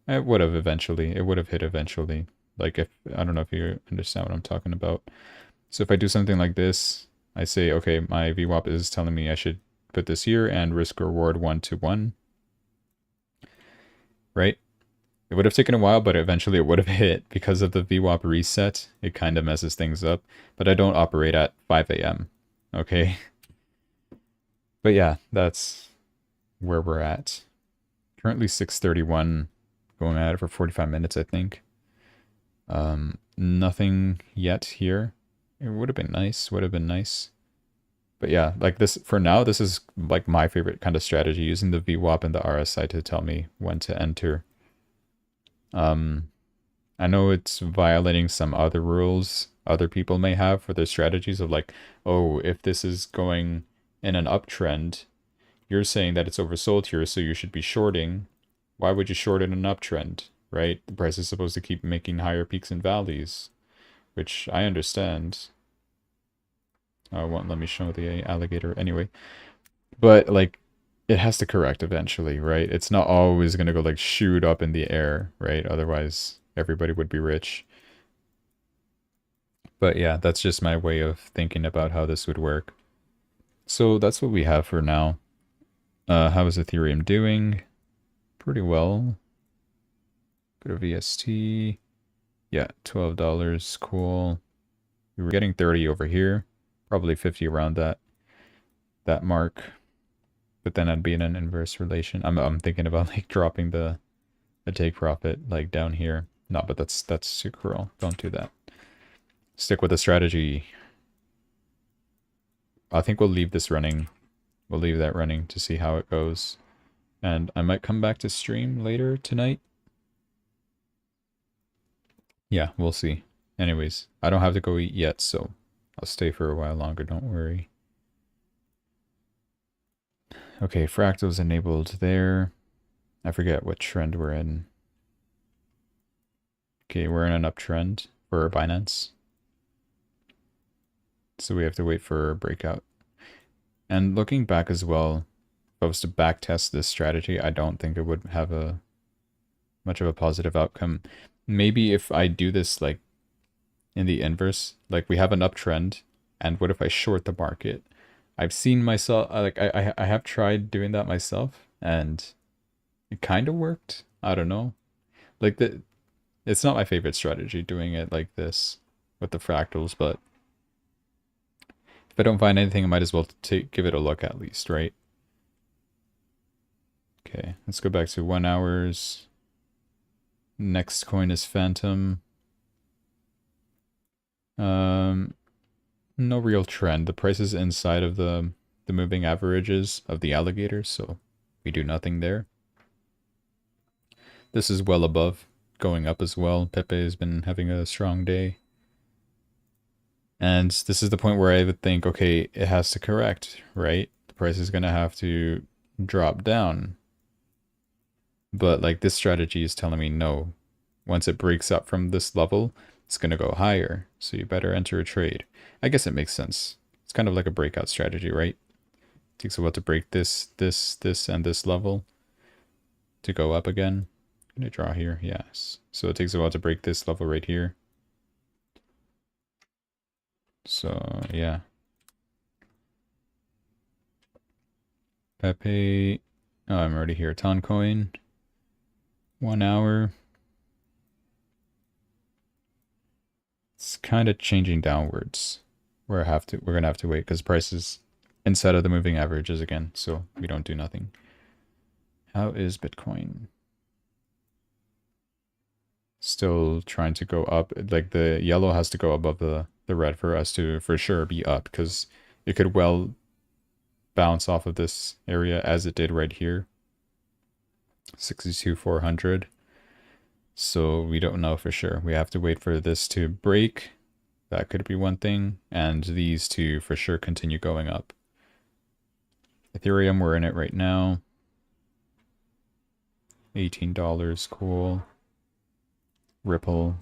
S1: It would have eventually. It would have hit eventually. Like if, I don't know if you understand what I'm talking about. So if I do something like this, I say, okay, my VWAP is telling me I should put this here and risk reward 1-to-1, right? It would have taken a while, but eventually it would have hit because of the VWAP reset. It kind of messes things up, but I don't operate at 5 a.m. Okay. But yeah, that's where we're at. Currently 6:31, going at it for 45 minutes, I think. Nothing yet here. It would have been nice, But yeah, like this, for now, this is like my favorite kind of strategy, using the VWAP and the RSI to tell me when to enter. I know it's violating some other rules other people may have for their strategies of like, oh, if this is going in an uptrend, you're saying that it's oversold here, so you should be shorting. Why would you short in an uptrend, right? The price is supposed to keep making higher peaks and valleys, which I understand. Oh, it won't let me show the alligator anyway. But like, it has to correct eventually, right? It's not always going to go like shoot up in the air, right? Otherwise, everybody would be rich. But yeah, that's just my way of thinking about how this would work. So that's what we have for now. How is Ethereum doing? Pretty well. Go to VST. Yeah, $12. Cool. We were getting 30 over here. Probably 50 around that mark. But then I'd be in an inverse relation. I'm thinking about like dropping the take profit like down here. No, but that's too cruel. Don't do that. Stick with the strategy. I think we'll leave this running. We'll leave that running to see how it goes. And I might come back to stream later tonight. Yeah, we'll see. Anyways, I don't have to go eat yet, so I'll stay for a while longer, don't worry. Okay, fractals enabled there. I forget what trend we're in. Okay, we're in an uptrend for Binance. So we have to wait for a breakout. And looking back as well, if I was to backtest this strategy, I don't think it would have a much of a positive outcome. Maybe if I do this like in the inverse, like we have an uptrend, and what if I short the market? I've seen myself, like I have tried doing that myself, and it kind of worked. I don't know. Like it's not my favorite strategy doing it like this with the fractals, but if I don't find anything, I might as well give it a look at least, right? Okay, let's go back to 1 hours. Next coin is Phantom. No real trend. The price is inside of the moving averages of the alligators, so we do nothing there. This is well above, going up as well. Pepe has been having a strong day. And this is the point where I would think, okay, it has to correct, right? The price is going to have to drop down. But like this strategy is telling me no. Once it breaks up from this level, it's going to go higher. So you better enter a trade. I guess it makes sense. It's kind of like a breakout strategy, right? Takes a while to break this, and this level to go up again. I'm gonna draw here, yes. So it takes a while to break this level right here. So yeah. Pepe. Oh, I'm already here. Toncoin. 1 hour. It's kind of changing downwards. We're gonna have to wait because price is inside of the moving averages again, so we don't do nothing. How is Bitcoin? Still trying to go up. Like the yellow has to go above the red for us to for sure be up, because it could well bounce off of this area as it did right here. 62,400. So we don't know for sure. We have to wait for this to break. That could be one thing. And these two for sure continue going up. Ethereum, we're in it right now. $18, cool. Ripple.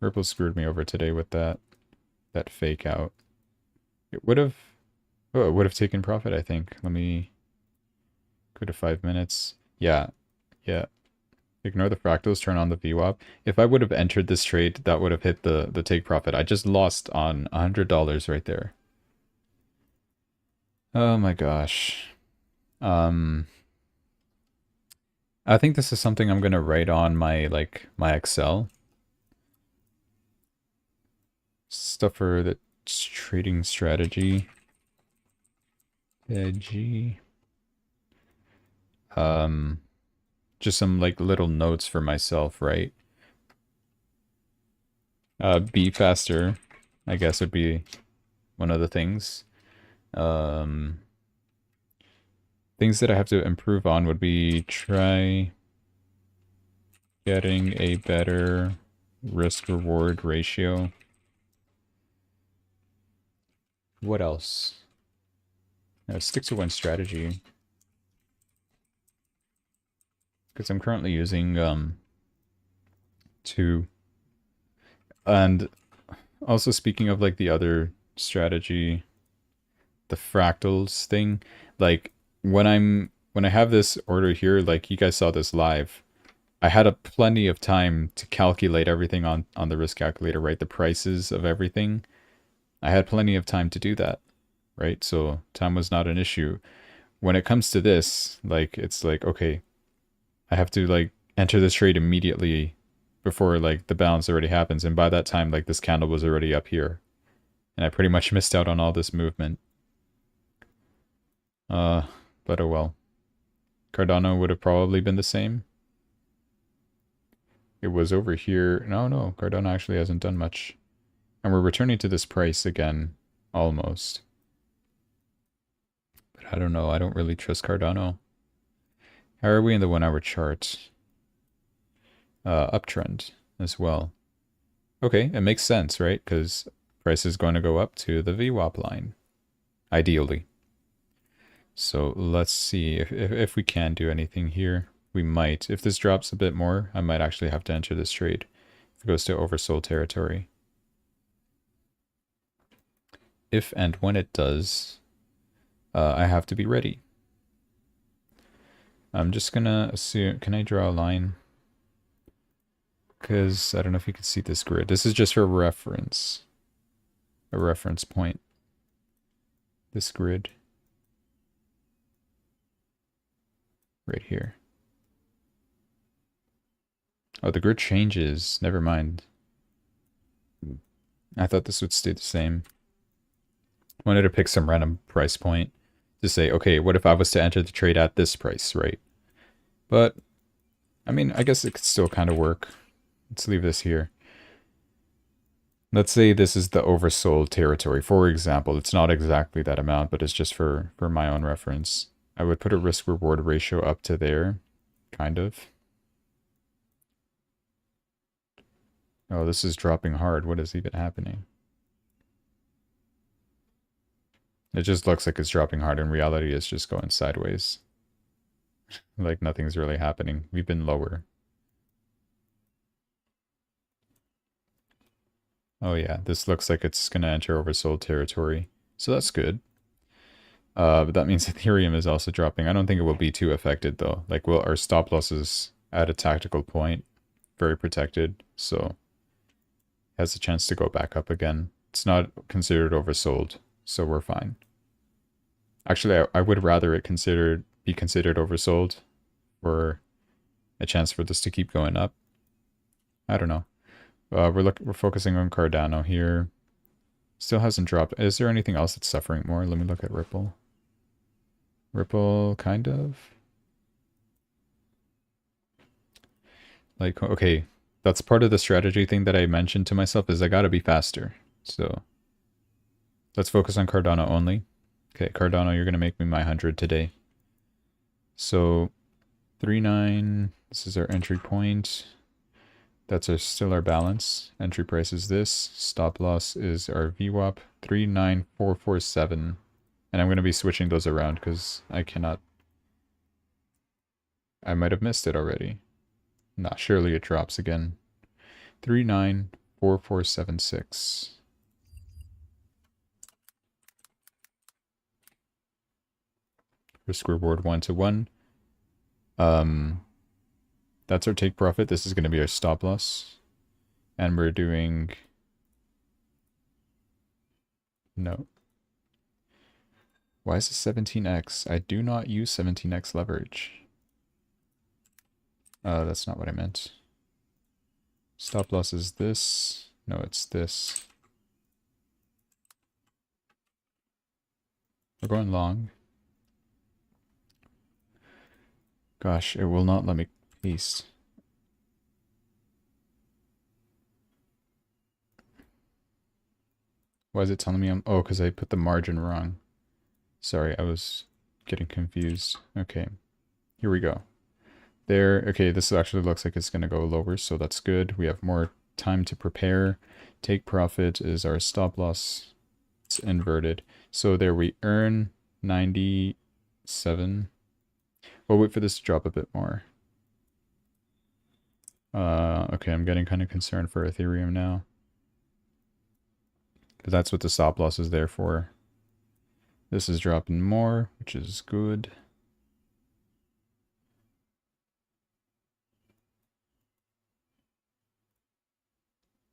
S1: Ripple screwed me over today with that fake out. It would have, oh, it would have taken profit, I think. Let me go to 5 minutes. Yeah, yeah. Ignore the fractals, turn on the VWAP. If I would have entered this trade, that would have hit the take profit. I just lost on $100 right there. Oh my gosh. I think this is something I'm gonna write on my my Excel. Stuff for the trading strategy. Veggie. Just some like little notes for myself, right? Be faster, I guess would be one of the things. Things that I have to improve on would be try getting a better risk-reward ratio. What else? Stick to one strategy. Because I'm currently using two. And also speaking of like the other strategy, the fractals thing, like when I have this order here, like you guys saw this live, I had a plenty of time to calculate everything on the risk calculator, right? The prices of everything. I had plenty of time to do that, right? So time was not an issue. When it comes to this, like it's like, okay, I have to like enter this trade immediately before like the balance already happens, and by that time like this candle was already up here. And I pretty much missed out on all this movement. But oh well. Cardano would have probably been the same. It was over here. No, Cardano actually hasn't done much. And we're returning to this price again, almost. But I don't know, I don't really trust Cardano. How are we in the 1 hour chart? Uptrend as well. Okay, it makes sense, right? Because price is going to go up to the VWAP line, ideally. So let's see if we can do anything here. We might. If this drops a bit more, I might actually have to enter this trade. If it goes to oversold territory. If and when it does, I have to be ready. I'm just gonna assume, can I draw a line? Because I don't know if you can see this grid. This is just for reference. A reference point. This grid. Right here. Oh, the grid changes. Never mind. I thought this would stay the same. I wanted to pick some random price point to say, okay, what if I was to enter the trade at this price, right? But, I mean, I guess it could still kind of work. Let's leave this here. Let's say this is the oversold territory. For example, it's not exactly that amount, but it's just for my own reference. I would put a risk-reward ratio up to there, kind of. Oh, this is dropping hard. What is even happening? It just looks like it's dropping hard. In reality, it's just going sideways. Like nothing's really happening. We've been lower. Oh yeah, this looks like it's going to enter oversold territory. So that's good. But that means Ethereum is also dropping. I don't think it will be too affected though. Like, will our stop losses at a tactical point, very protected, so it has a chance to go back up again. It's not considered oversold, so we're fine. Actually, I would rather it be considered oversold for a chance for this to keep going up. I don't know. We're focusing on Cardano here. Still hasn't dropped. Is there anything else that's suffering more? Let me look at Ripple. Ripple, kind of. Like, okay, that's part of the strategy thing that I mentioned to myself is I gotta be faster. So let's focus on Cardano only. Okay, Cardano, you're gonna make me my 100 today. So 3.9, this is our entry point. That's still our balance. Entry price is this. Stop loss is our VWAP 39447. And I'm going to be switching those around because I cannot. I might have missed it already. Nah, surely it drops again. 394476. Risk reward 1 to 1. That's our take profit. This is going to be our stop loss. And we're doing. No. Why is it 17x? I do not use 17x leverage. That's not what I meant. Stop loss is this. No, it's this. We're going long. Gosh, it will not let me paste. Why is it telling me I'm... Oh, because I put the margin wrong. Sorry, I was getting confused. Okay, here we go. There, okay, this actually looks like it's going to go lower, so that's good. We have more time to prepare. Take profit is our stop loss. It's inverted. So there we earn 97. We'll wait for this to drop a bit more. Okay, I'm getting kind of concerned for Ethereum now. Because that's what the stop loss is there for. This is dropping more, which is good.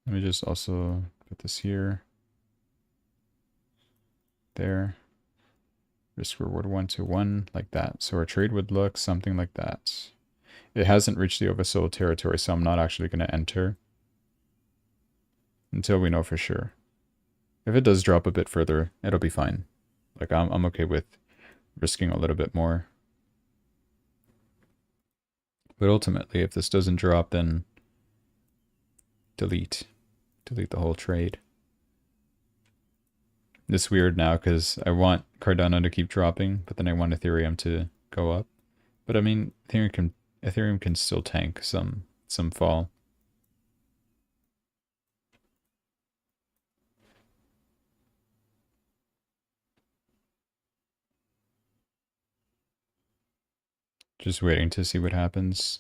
S1: Let me just also put this here. There. Risk reward 1 to 1, like that. So our trade would look something like that. It hasn't reached the oversold territory, so I'm not actually going to enter until we know for sure. If it does drop a bit further, it'll be fine. Like, I'm okay with risking a little bit more. But ultimately, if this doesn't drop, then delete. Delete the whole trade. It's weird now because I want Cardano to keep dropping, but then I want Ethereum to go up. But I mean, Ethereum can still tank some fall. Just waiting to see what happens.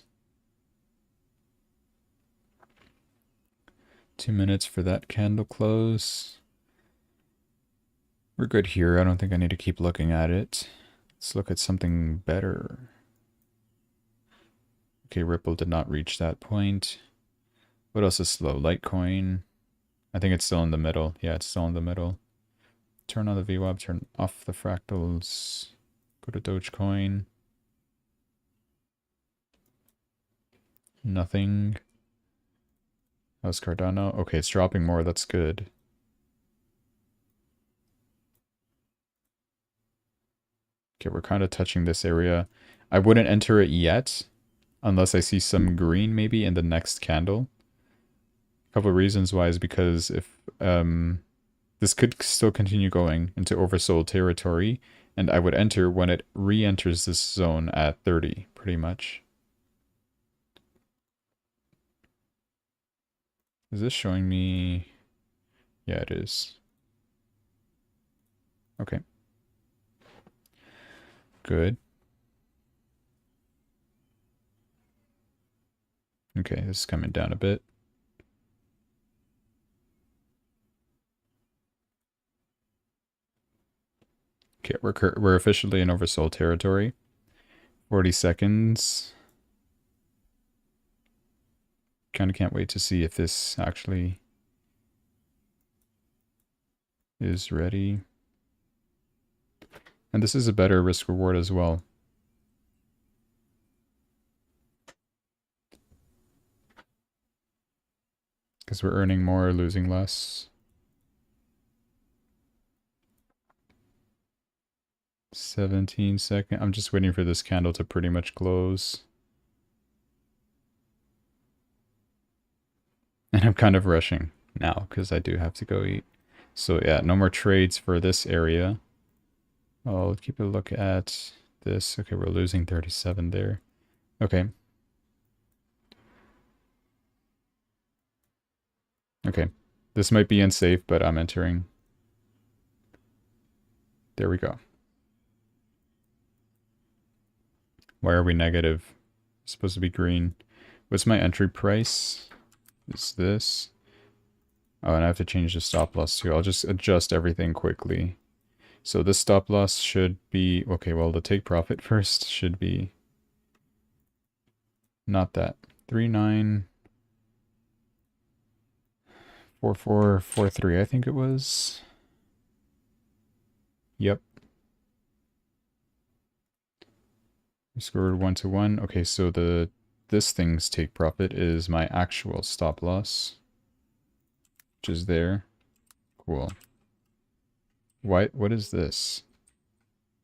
S1: 2 minutes for that candle close. We're good here. I don't think I need to keep looking at it. Let's look at something better. Okay, Ripple did not reach that point. What else is slow? Litecoin. I think it's still in the middle. Yeah, it's still in the middle. Turn on the VWAP, turn off the fractals. Go to Dogecoin. Nothing. How's Cardano? Okay, it's dropping more. That's good. Okay, we're kind of touching this area. I wouldn't enter it yet unless I see some green maybe in the next candle. A couple of reasons why is because if this could still continue going into oversold territory, and I would enter when it re-enters this zone at 30, pretty much. Is this showing me? Yeah, it is. Okay. Good. Okay, this is coming down a bit. Okay, we're officially in oversold territory. 40 seconds. Kind of can't wait to see if this actually is ready. And this is a better risk reward as well. Because we're earning more, losing less. 17 seconds. I'm just waiting for this candle to pretty much close. And I'm kind of rushing now because I do have to go eat. So yeah, no more trades for this area. I'll keep a look at this. Okay, we're losing 37 there. Okay. Okay. This might be unsafe, but I'm entering. There we go. Why are we negative? It's supposed to be green. What's my entry price? Is this? Oh, and I have to change the stop loss too. I'll just adjust everything quickly. So this stop loss should be... Okay, well, the take profit first should be... Not that. 394443, I think it was. Yep. We scored 1 to 1. Okay, so this thing's take profit is my actual stop loss, which is there. Cool. What is this?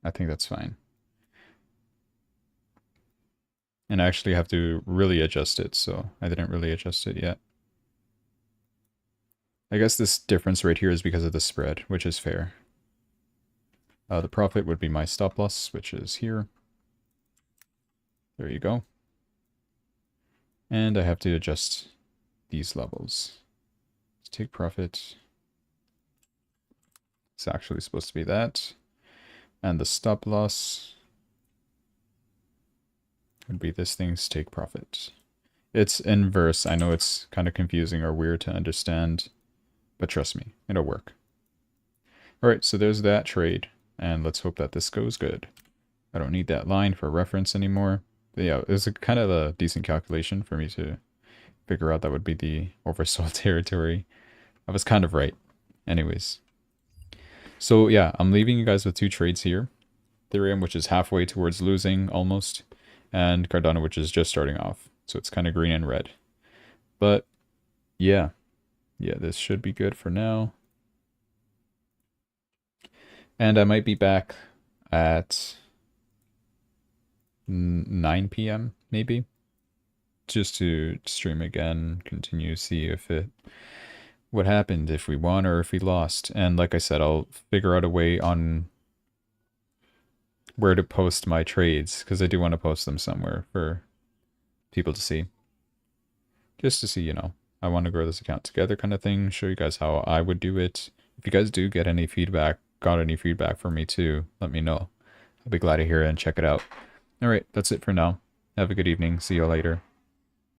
S1: I think that's fine. And I actually have to really adjust it, so I didn't really adjust it yet. I guess this difference right here is because of the spread, which is fair. The profit would be my stop loss, which is here. There you go. And I have to adjust these levels. Let's take profit. It's actually supposed to be that. And the stop loss would be this thing's take profit. It's inverse. I know it's kind of confusing or weird to understand, but trust me, it'll work. Alright, so there's that trade, and let's hope that this goes good. I don't need that line for reference anymore. But yeah, it was kind of a decent calculation for me to figure out that would be the oversold territory. I was kind of right. Anyways. So yeah, I'm leaving you guys with two trades here. Ethereum, which is halfway towards losing almost, and Cardano, which is just starting off. So it's kind of green and red. But yeah, this should be good for now. And I might be back at 9 p.m. maybe, just to stream again, continue, see if what happened, if we won or if we lost. And like I said, I'll figure out a way on where to post my trades, because I do want to post them somewhere for people to see. Just to see, you know, I want to grow this account together kind of thing, show you guys how I would do it. If you guys do get any feedback, got any feedback from me too, let me know. I'll be glad to hear it and check it out. Alright, that's it for now. Have a good evening. See you later.